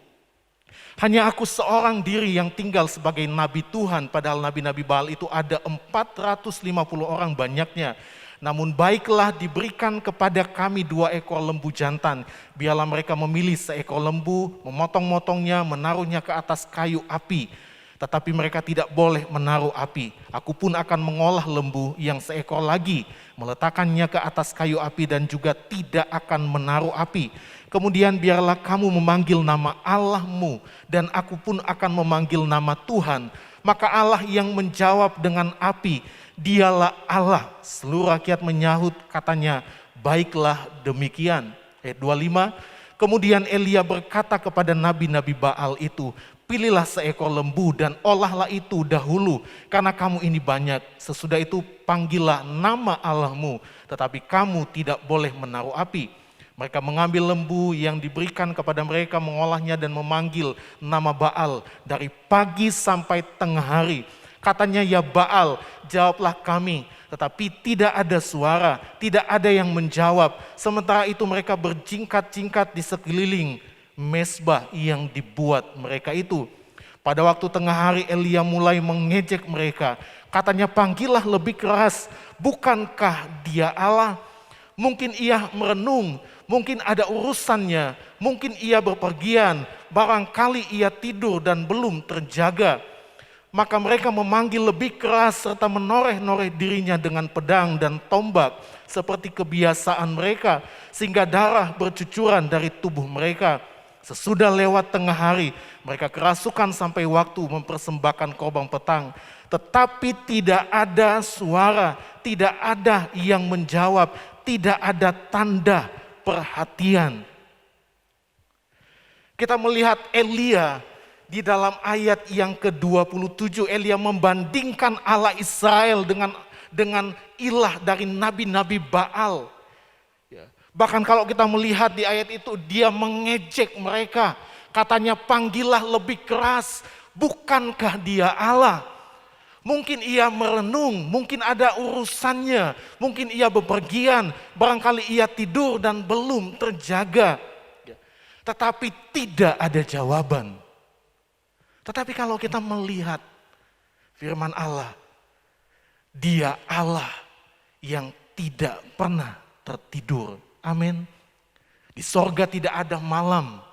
hanya aku seorang diri yang tinggal sebagai nabi Tuhan, padahal nabi-nabi Baal itu ada 450 orang banyaknya. Namun baiklah diberikan kepada kami 2 ekor lembu jantan. Biarlah mereka memilih seekor lembu, memotong-motongnya, menaruhnya ke atas kayu api. Tetapi mereka tidak boleh menaruh api. Aku pun akan mengolah lembu yang seekor lagi, meletakkannya ke atas kayu api dan juga tidak akan menaruh api. Kemudian biarlah kamu memanggil nama Allahmu dan aku pun akan memanggil nama Tuhan. Maka Allah yang menjawab dengan api, Dialah Allah. Seluruh rakyat menyahut katanya, baiklah demikian. Ayat 25, kemudian Elia berkata kepada nabi-nabi Baal itu, pilihlah seekor lembu dan olahlah itu dahulu, karena kamu ini banyak. Sesudah itu panggillah nama Allahmu, tetapi kamu tidak boleh menaruh api. Mereka mengambil lembu yang diberikan kepada mereka, mengolahnya dan memanggil nama Baal dari pagi sampai tengah hari. Katanya, ya Baal, jawablah kami. Tetapi tidak ada suara, tidak ada yang menjawab. Sementara itu mereka berjingkat-jingkat di sekeliling mezbah yang dibuat mereka itu. Pada waktu tengah hari Elia mulai mengejek mereka. Katanya, panggillah lebih keras, bukankah Dia Allah? Mungkin ia merenung, mungkin ada urusannya, mungkin ia bepergian, barangkali ia tidur dan belum terjaga. Maka mereka memanggil lebih keras serta menoreh-noreh dirinya dengan pedang dan tombak seperti kebiasaan mereka, sehingga darah bercucuran dari tubuh mereka. Sesudah lewat tengah hari, mereka kerasukan sampai waktu mempersembahkan korban petang. Tetapi tidak ada suara, tidak ada yang menjawab, tidak ada tanda perhatian. Kita melihat Elia di dalam ayat yang ke-27, Elia membandingkan Allah Israel dengan ilah dari nabi-nabi Baal. Bahkan kalau kita melihat di ayat itu, dia mengejek mereka. Katanya, panggillah lebih keras, bukankah Dia Allah? Mungkin ia merenung, mungkin ada urusannya, mungkin ia bepergian, barangkali ia tidur dan belum terjaga. Tetapi tidak ada jawaban. Tetapi kalau kita melihat firman Allah, Dia Allah yang tidak pernah tertidur. Amin. Di sorga tidak ada malam.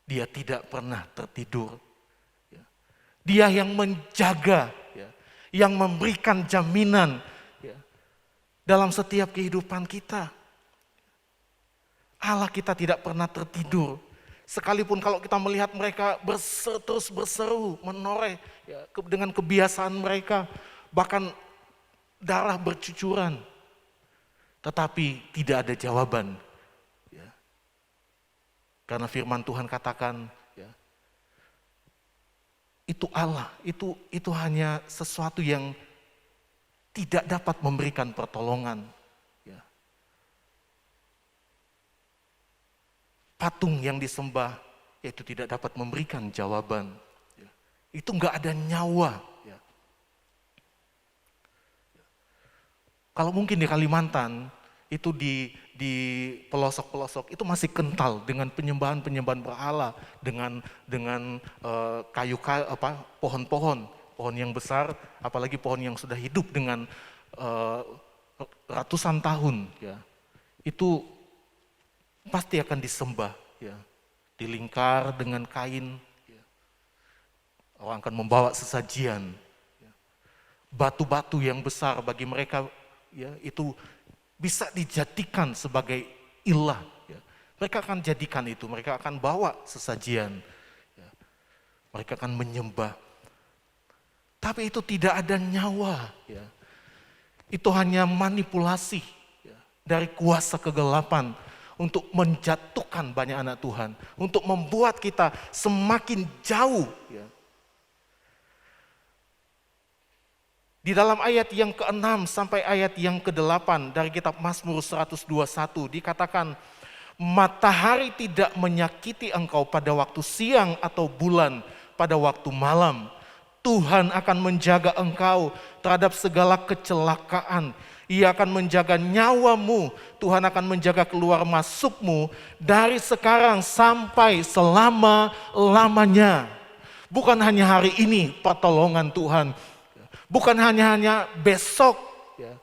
Dia tidak pernah tertidur. Dia yang menjaga, yang memberikan jaminan dalam setiap kehidupan kita. Allah kita tidak pernah tertidur. Sekalipun kalau kita melihat mereka terus berseru, menoreh dengan kebiasaan mereka, bahkan darah bercucuran. Tetapi tidak ada jawaban. Karena firman Tuhan katakan, itu Allah, itu hanya sesuatu yang tidak dapat memberikan pertolongan. Patung yang disembah, itu tidak dapat memberikan jawaban. Itu enggak ada nyawa. Kalau mungkin di Kalimantan, itu di pelosok-pelosok itu masih kental dengan penyembahan berhala, dengan pohon-pohon yang besar, apalagi pohon yang sudah hidup dengan ratusan tahun, ya, itu pasti akan disembah, ya, dilingkar dengan kain, ya. Orang akan membawa sesajian, ya. Batu-batu yang besar bagi mereka, ya, itu bisa dijadikan sebagai ilah, ya. Mereka akan jadikan itu, mereka akan bawa sesajian, ya. Mereka akan menyembah. Tapi itu tidak ada nyawa, ya. Itu hanya manipulasi, ya, dari kuasa kegelapan untuk menjatuhkan banyak anak Tuhan, untuk membuat kita semakin jauh, ya. Di dalam ayat yang ke-6 sampai ayat yang ke-8 dari kitab Mazmur 121 dikatakan, matahari tidak menyakiti engkau pada waktu siang atau bulan pada waktu malam. Tuhan akan menjaga engkau terhadap segala kecelakaan. Ia akan menjaga nyawamu. Tuhan akan menjaga keluar masukmu dari sekarang sampai selama-lamanya. Bukan hanya hari ini pertolongan Tuhan. Bukan hanya besok, ya,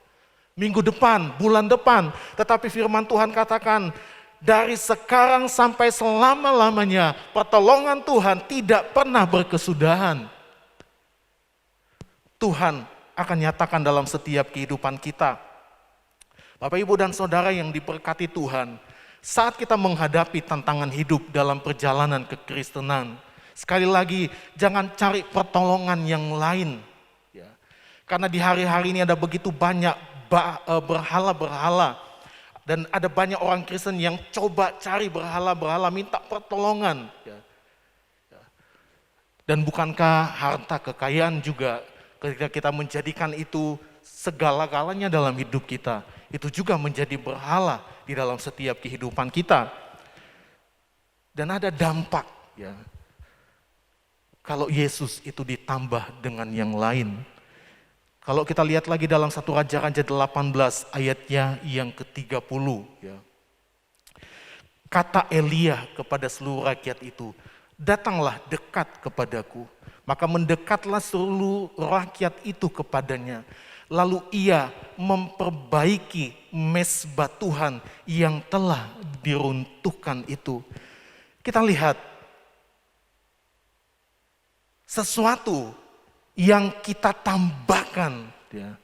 minggu depan, bulan depan. Tetapi firman Tuhan katakan, dari sekarang sampai selama-lamanya pertolongan Tuhan tidak pernah berkesudahan. Tuhan akan nyatakan dalam setiap kehidupan kita. Bapak, Ibu, dan Saudara yang diberkati Tuhan, saat kita menghadapi tantangan hidup dalam perjalanan kekristenan, sekali lagi jangan cari pertolongan yang lain. Ya. Karena di hari-hari ini ada begitu banyak berhala-berhala. Dan ada banyak orang Kristen yang coba cari berhala-berhala, minta pertolongan. Ya. Ya. Dan bukankah harta kekayaan juga, ketika kita menjadikan itu segala-galanya dalam hidup kita, itu juga menjadi berhala di dalam setiap kehidupan kita. Dan ada dampak, ya, kalau Yesus itu ditambah dengan yang lain. Kalau kita lihat lagi dalam 1 Raja-Raja 18 ayatnya yang ke-30, ya. Kata Elia kepada seluruh rakyat itu, datanglah dekat kepadaku. Maka mendekatlah seluruh rakyat itu kepadanya. Lalu ia memperbaiki mezbah Tuhan yang telah diruntuhkan itu. Kita lihat sesuatu yang kita tambahkan, ya.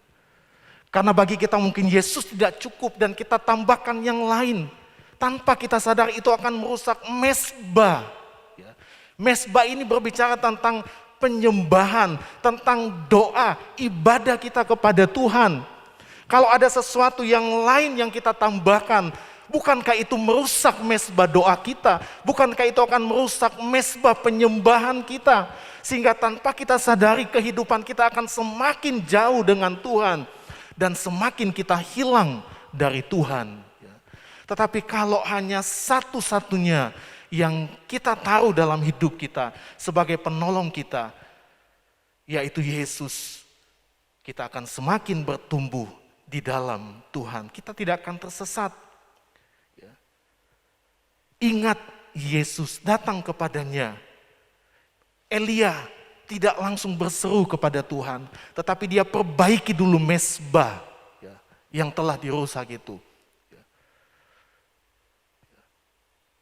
Karena bagi kita mungkin Yesus tidak cukup dan kita tambahkan yang lain. Tanpa kita sadar itu akan merusak mezbah. Ya. Mezbah ini berbicara tentang penyembahan, tentang doa, ibadah kita kepada Tuhan. Kalau ada sesuatu yang lain yang kita tambahkan, bukankah itu merusak mezbah doa kita? Bukankah itu akan merusak mezbah penyembahan kita? Sehingga tanpa kita sadari kehidupan kita akan semakin jauh dengan Tuhan. Dan semakin kita hilang dari Tuhan. Tetapi kalau hanya satu-satunya yang kita taruh dalam hidup kita sebagai penolong kita, yaitu Yesus, kita akan semakin bertumbuh di dalam Tuhan. Kita tidak akan tersesat. Ingat, Yesus datang kepadanya. Elia tidak langsung berseru kepada Tuhan, tetapi dia perbaiki dulu mezbah yang telah dirusak itu.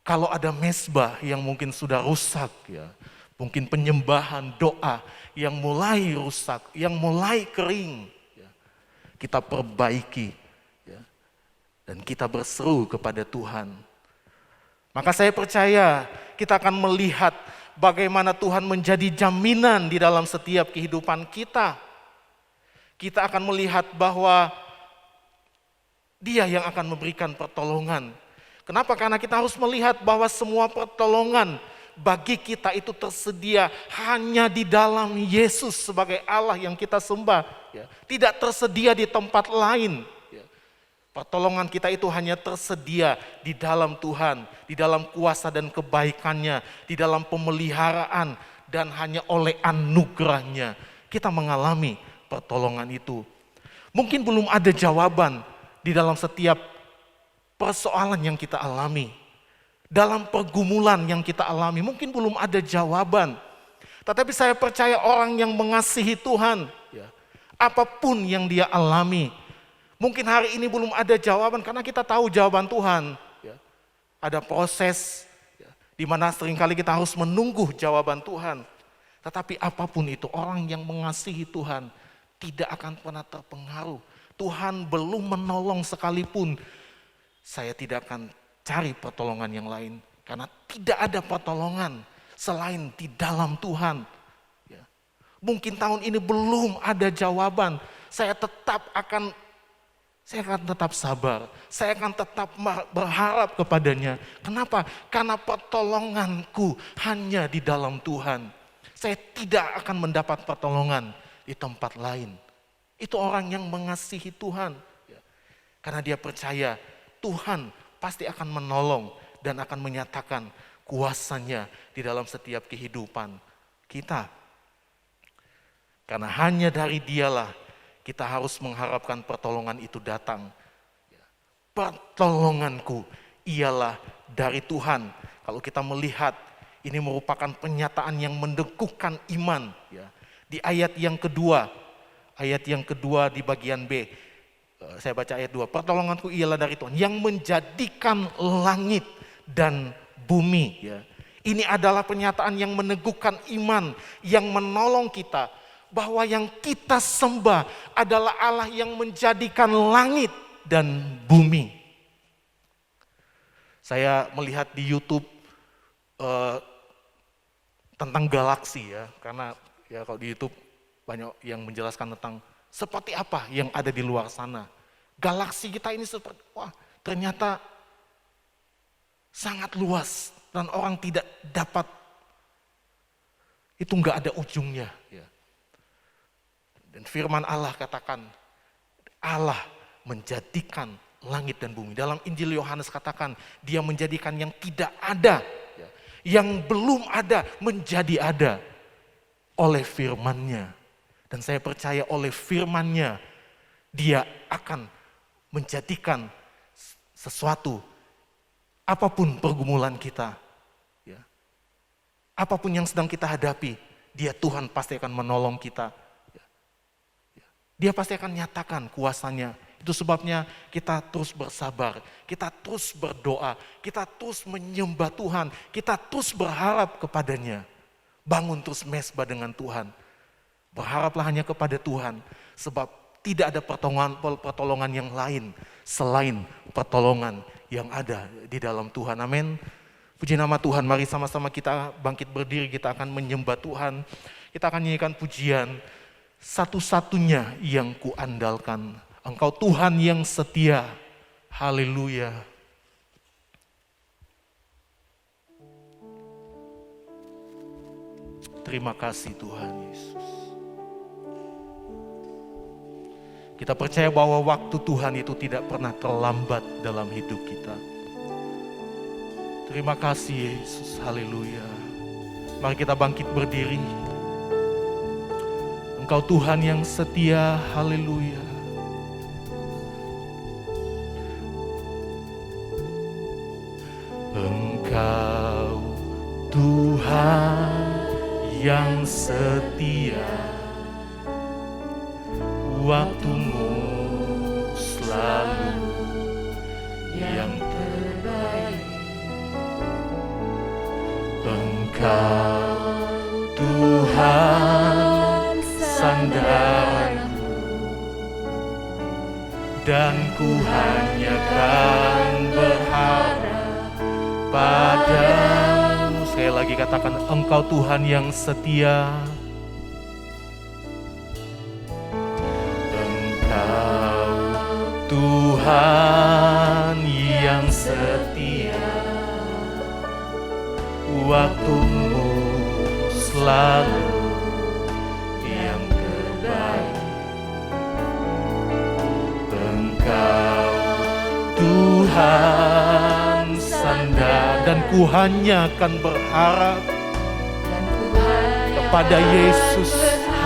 Kalau ada mezbah yang mungkin sudah rusak, ya, mungkin penyembahan doa yang mulai rusak, yang mulai kering, ya, kita perbaiki, ya, dan kita berseru kepada Tuhan. Maka saya percaya kita akan melihat bagaimana Tuhan menjadi jaminan di dalam setiap kehidupan kita. Kita akan melihat bahwa Dia yang akan memberikan pertolongan. Kenapa? Karena kita harus melihat bahwa semua pertolongan bagi kita itu tersedia hanya di dalam Yesus sebagai Allah yang kita sembah. Tidak tersedia di tempat lain. Pertolongan kita itu hanya tersedia di dalam Tuhan, di dalam kuasa dan kebaikannya, di dalam pemeliharaan, dan hanya oleh anugerahnya kita mengalami pertolongan itu. Mungkin belum ada jawaban di dalam setiap persoalan yang kita alami, dalam pergumulan yang kita alami, mungkin belum ada jawaban. Tetapi saya percaya orang yang mengasihi Tuhan, apapun yang dia alami, Mungkin hari ini belum ada jawaban karena kita tahu jawaban Tuhan. Ya. Ada proses ya, di mana seringkali kita harus menunggu jawaban Tuhan. Tetapi apapun itu, orang yang mengasihi Tuhan tidak akan pernah terpengaruh. Tuhan belum menolong sekalipun, saya tidak akan cari pertolongan yang lain. Karena tidak ada pertolongan selain di dalam Tuhan. Ya. Mungkin tahun ini belum ada jawaban, saya akan tetap sabar, saya akan tetap berharap kepadanya. Kenapa? Karena pertolonganku hanya di dalam Tuhan. Saya tidak akan mendapat pertolongan di tempat lain. Itu orang yang mengasihi Tuhan. Karena dia percaya Tuhan pasti akan menolong dan akan menyatakan kuasanya di dalam setiap kehidupan kita. Karena hanya dari Dialah kita harus mengharapkan pertolongan itu datang. Pertolonganku ialah dari Tuhan. Kalau kita melihat, ini merupakan pernyataan yang meneguhkan iman. Ya. Di ayat yang kedua di bagian B, saya baca ayat 2. Pertolonganku ialah dari Tuhan yang menjadikan langit dan bumi. Ya. Ini adalah pernyataan yang meneguhkan iman, yang menolong kita. Bahwa yang kita sembah adalah Allah yang menjadikan langit dan bumi. Saya melihat di YouTube tentang galaksi ya, karena ya kalau di YouTube banyak yang menjelaskan tentang seperti apa yang ada di luar sana. Galaksi kita ini seperti, wah ternyata sangat luas dan orang tidak dapat, itu nggak ada ujungnya. Ya. Dan firman Allah katakan, Allah menjadikan langit dan bumi. Dalam Injil Yohanes katakan, dia menjadikan yang tidak ada, yang belum ada menjadi ada oleh firman-Nya. Dan saya percaya oleh firman-Nya, dia akan menjadikan sesuatu, apapun pergumulan kita, ya, apapun yang sedang kita hadapi, dia Tuhan pasti akan menolong kita. Dia pasti akan nyatakan kuasanya. Itu sebabnya kita terus bersabar, kita terus berdoa, kita terus menyembah Tuhan, kita terus berharap kepadanya. Bangun terus mesbah dengan Tuhan. Berharaplah hanya kepada Tuhan, sebab tidak ada pertolongan yang lain selain pertolongan yang ada di dalam Tuhan. Amin. Puji nama Tuhan, mari sama-sama kita bangkit berdiri, kita akan menyembah Tuhan. Kita akan nyanyikan pujian. Satu-satunya yang kuandalkan, Engkau Tuhan yang setia. Haleluya. Terima kasih Tuhan Yesus. Kita percaya bahwa waktu Tuhan itu tidak pernah terlambat dalam hidup kita. Terima kasih Yesus. Haleluya. Mari kita bangkit berdiri. Engkau Tuhan yang setia, haleluya. Engkau Tuhan yang setia, waktumu selalu yang terbaik. Engkau Tuhan sandaranku, dan ku hanya kan berharap padamu. Sekali lagi katakan, Engkau Tuhan yang setia. Engkau Tuhan yang setia, waktumu selalu yang terbaik. Engkau Tuhan sandar, dan ku hanya akan berharap kepada Yesus.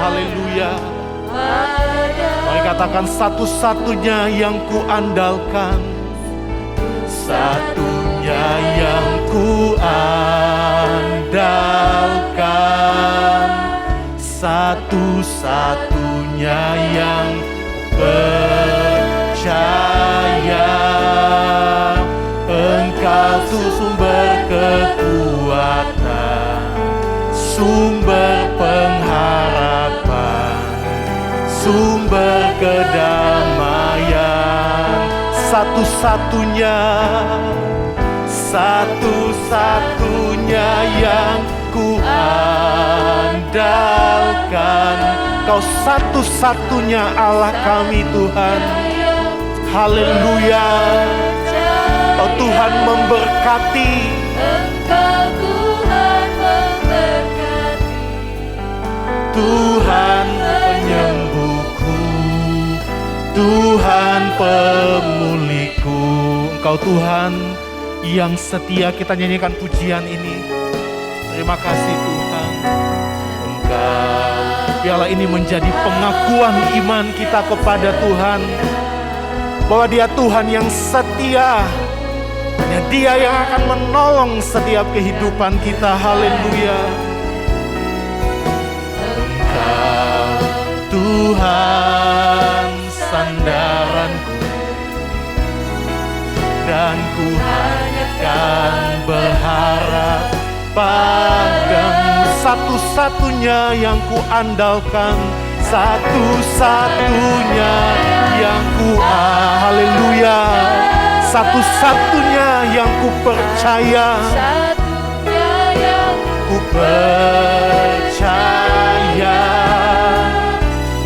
Haleluya. Mari katakan, satu-satunya yang ku andalkan, satunya yang ku andalkan, satu-satunya yang percaya. sumber pengharapan, sumber kedamaian, satu-satunya yang ku andalkan. Kau satu-satunya Allah kami Tuhan. Haleluya. Oh Tuhan memberkati. Engkau Tuhan memberkati. Tuhan penyembuhku, Tuhan pemulihku. Engkau Tuhan yang setia. Kita nyanyikan pujian ini. Terima kasih Tuhan. Engkau, biarlah ini menjadi pengakuan iman kita kepada Tuhan, bahwa Dia Tuhan yang setia. Hanya Dia yang akan menolong setiap kehidupan kita. Haleluya. Engkau Tuhan sandaranku, dan ku hanya akan berharap padamu. Satu-satunya yang ku andalkan, satu-satunya yang ku haleluya, satu-satunya yang ku percaya, Satunya yang ku percaya.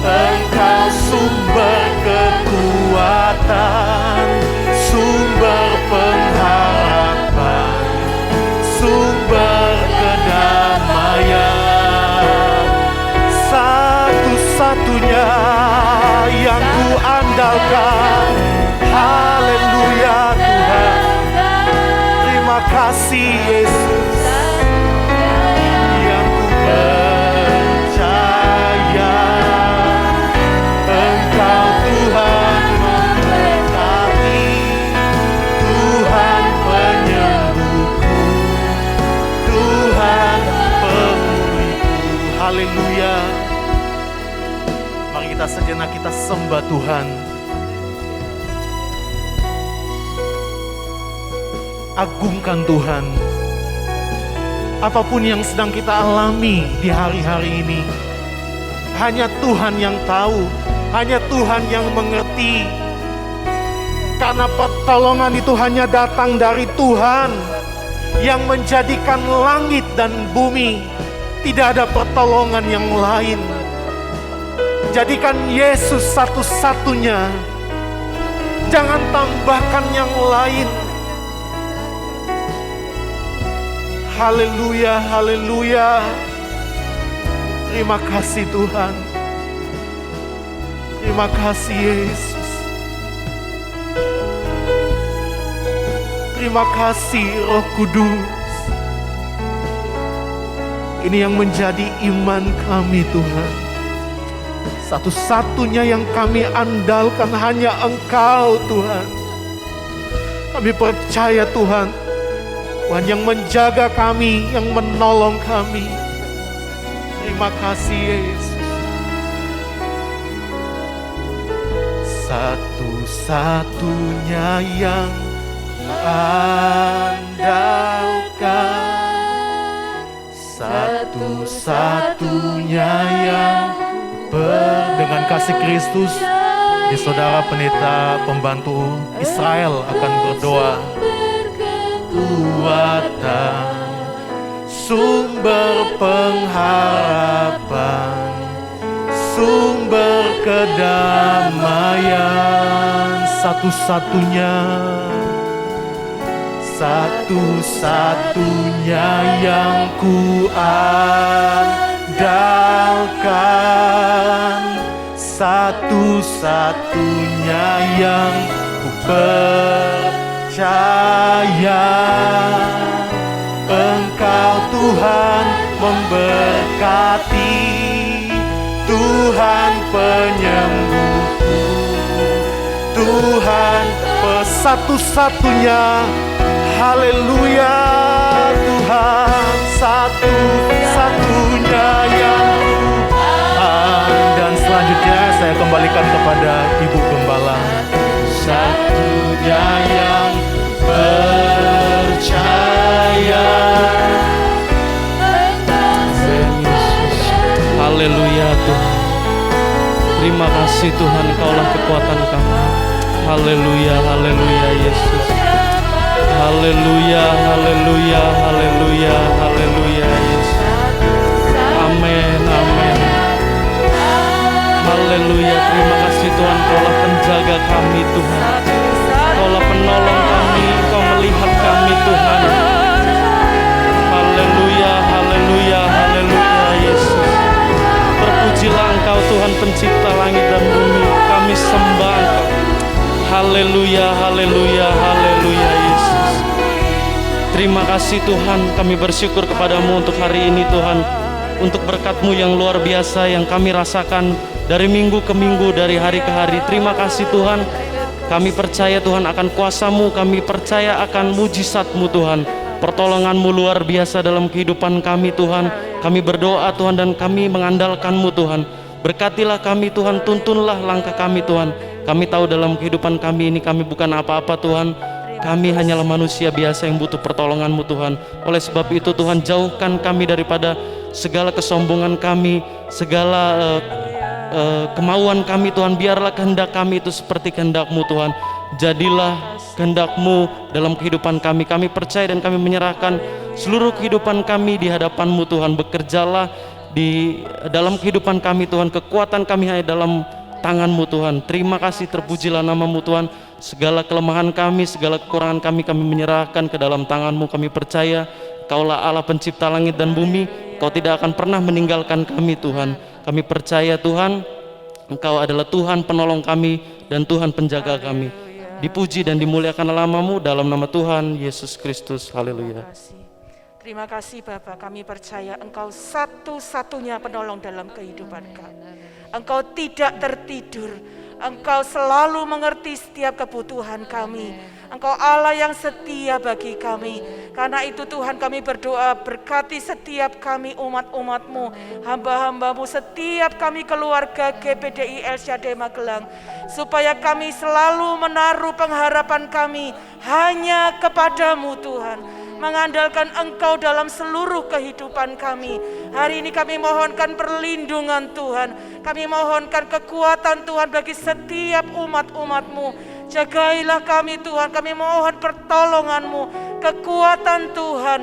Engkau sumber kekuatan, sumber pengharapan, sumber kedamaian, satu-satunya yang ku andalkan. Haleluya Tuhan. Terima kasih Yesus. Yang ku percaya, Engkau Tuhan memberkati, Tuhan penyembuhku, Tuhan pemulihku. Haleluya. Mari kita sejenak kita sembah Tuhan. Agungkan Tuhan. Apapun yang sedang kita alami di hari-hari ini, hanya Tuhan yang tahu, hanya Tuhan yang mengerti. Karena pertolongan itu hanya datang dari Tuhan yang menjadikan langit dan bumi. Tidak ada pertolongan yang lain. Jadikan Yesus satu-satunya. Jangan tambahkan yang lain. Haleluya, haleluya. Terima kasih Tuhan. Terima kasih Yesus. Terima kasih Roh Kudus. Ini yang menjadi iman kami Tuhan. Satu-satunya yang kami andalkan hanya Engkau Tuhan. Kami percaya Tuhan, Tuhan yang menjaga kami, yang menolong kami. Terima kasih Yesus. Satu-satunya yang andalkan, satu-satunya yang dengan kasih Kristus. Di saudara pendeta pembantu Israel akan berdoa. Kekuatan, sumber pengharapan, sumber kedamaian, satu-satunya yang ku andalkan, satu-satunya yang ku percaya. Engkau Tuhan memberkati, Tuhan penyembuhku, Tuhan satu-satunya. Haleluya Tuhan, satu-satunya yang dan selanjutnya saya kembalikan kepada Ibu Gembala. Satunya yang percaya, Engkau Terima kasih Tuhan, Engkaulah kekuatan kami. Haleluya, haleluya Yesus. Haleluya, haleluya, haleluya, haleluya Yesus. Amin, amin. Haleluya, terima kasih Tuhan, Engkaulah penjaga kami Tuhan. Engkaulah penolong kami, Engkau melihat kami Tuhan. Haleluya, haleluya, haleluya Yesus. Terpujilah Engkau Tuhan pencipta langit dan bumi. Kami sembah Engkau. Haleluya, haleluya, haleluya Yesus. Terima kasih Tuhan, kami bersyukur kepadamu untuk hari ini Tuhan. Untuk berkat-Mu yang luar biasa yang kami rasakan dari minggu ke minggu, dari hari ke hari. Terima kasih Tuhan. Kami percaya Tuhan akan kuasa-Mu, kami percaya akan mujizat-Mu Tuhan. Pertolongan-Mu luar biasa dalam kehidupan kami Tuhan. Kami berdoa Tuhan dan kami mengandalkan-Mu Tuhan. Berkatilah kami Tuhan, tuntunlah langkah kami Tuhan. Kami tahu dalam kehidupan kami ini kami bukan apa-apa Tuhan. Kami hanyalah manusia biasa yang butuh pertolongan-Mu Tuhan. Oleh sebab itu Tuhan, jauhkan kami daripada segala kesombongan kami, segala kemauan kami Tuhan. Biarlah kehendak kami itu seperti kehendak-Mu Tuhan. Jadilah kehendak-Mu dalam kehidupan kami. Kami percaya dan kami menyerahkan seluruh kehidupan kami di hadapan-Mu Tuhan. Bekerjalah di dalam kehidupan kami Tuhan. Kekuatan kami hanya dalam tangan-Mu Tuhan. Terima kasih, terpujilah nama-Mu Tuhan. Segala kelemahan kami, segala kekurangan kami menyerahkan ke dalam tangan-Mu. Kami percaya Kaulah Allah pencipta langit dan bumi. Kau tidak akan pernah meninggalkan kami Tuhan. Kami percaya Tuhan, Engkau adalah Tuhan penolong kami dan Tuhan penjaga kami. Dipuji dan dimuliakan nama-Mu dalam nama Tuhan Yesus Kristus. Haleluya. Terima kasih Bapak, kami percaya Engkau satu-satunya penolong dalam kehidupan kami. Engkau tidak tertidur, Engkau selalu mengerti setiap kebutuhan kami. Engkau Allah yang setia bagi kami. Karena itu Tuhan, kami berdoa, berkati setiap kami umat-umat-Mu, hamba-hamba-Mu, setiap kami keluarga GPDI El Shaddai Magelang, supaya kami selalu menaruh pengharapan kami hanya kepada-Mu Tuhan, mengandalkan Engkau dalam seluruh kehidupan kami. Hari ini kami mohonkan perlindungan Tuhan, kami mohonkan kekuatan Tuhan bagi setiap umat-umat-Mu. Jagailah kami Tuhan, kami mohon pertolongan-Mu, kekuatan Tuhan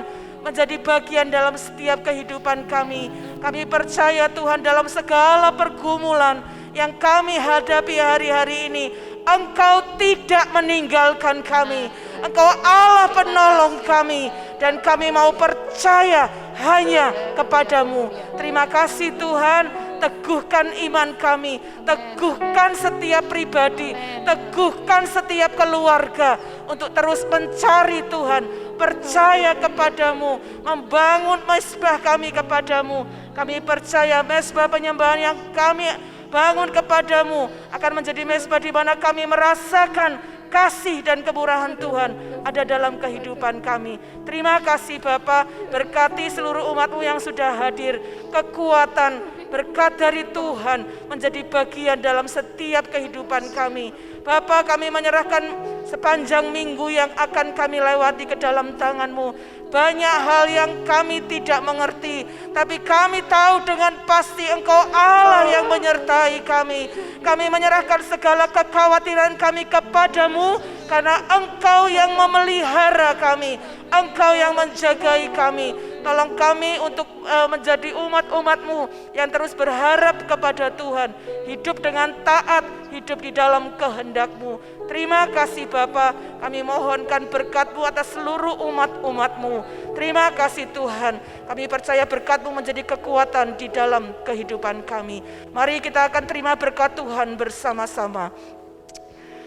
menjadi bagian dalam setiap kehidupan kami. Kami percaya Tuhan, dalam segala pergumulan yang kami hadapi hari-hari ini, Engkau tidak meninggalkan kami. Engkau Allah penolong kami, dan kami mau percaya hanya kepada-Mu. Terima kasih Tuhan. Teguhkan iman kami, teguhkan setiap pribadi, teguhkan setiap keluarga untuk terus mencari Tuhan, percaya kepada-Mu, membangun mezbah kami kepada-Mu. Kami percaya mezbah penyembahan yang kami bangun kepada-Mu akan menjadi mezbah di mana kami merasakan kasih dan kemurahan Tuhan ada dalam kehidupan kami. Terima kasih Bapa, berkati seluruh umat-Mu yang sudah hadir, kekuatan, berkat dari Tuhan menjadi bagian dalam setiap kehidupan kami. Bapa, kami menyerahkan sepanjang minggu yang akan kami lewati ke dalam tangan-Mu. Banyak hal yang kami tidak mengerti, tapi kami tahu dengan pasti Engkau Allah yang menyertai kami. Kami menyerahkan segala kekhawatiran kami kepada-Mu, karena Engkau yang memelihara kami, Engkau yang menjagai kami. Tolong kami untuk menjadi umat-umat-Mu yang terus berharap kepada Tuhan, hidup dengan taat, hidup di dalam kehendak-Mu. Terima kasih Bapa, kami mohonkan berkat-Mu atas seluruh umat-umat-Mu. Terima kasih Tuhan, kami percaya berkat-Mu menjadi kekuatan di dalam kehidupan kami. Mari kita akan terima berkat Tuhan bersama-sama.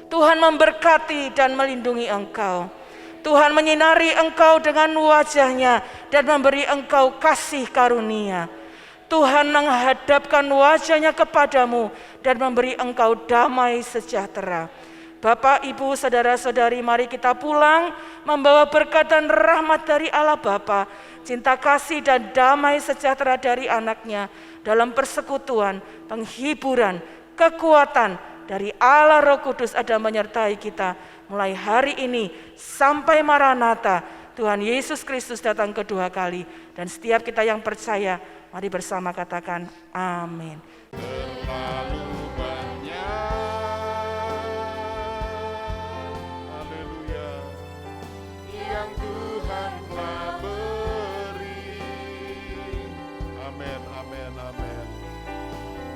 Tuhan memberkati dan melindungi engkau. Tuhan menyinari engkau dengan wajah-Nya dan memberi engkau kasih karunia. Tuhan menghadapkan wajah-Nya kepadamu dan memberi engkau damai sejahtera. Bapak, Ibu, saudara-saudari, mari kita pulang membawa berkat dan rahmat dari Allah Bapa, cinta kasih dan damai sejahtera dari anak-Nya dalam persekutuan, penghiburan, kekuatan dari Allah Roh Kudus ada menyertai kita mulai hari ini sampai Maranatha, Tuhan Yesus Kristus datang kedua kali. Dan setiap kita yang percaya, mari bersama katakan amin. Terlalu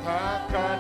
akan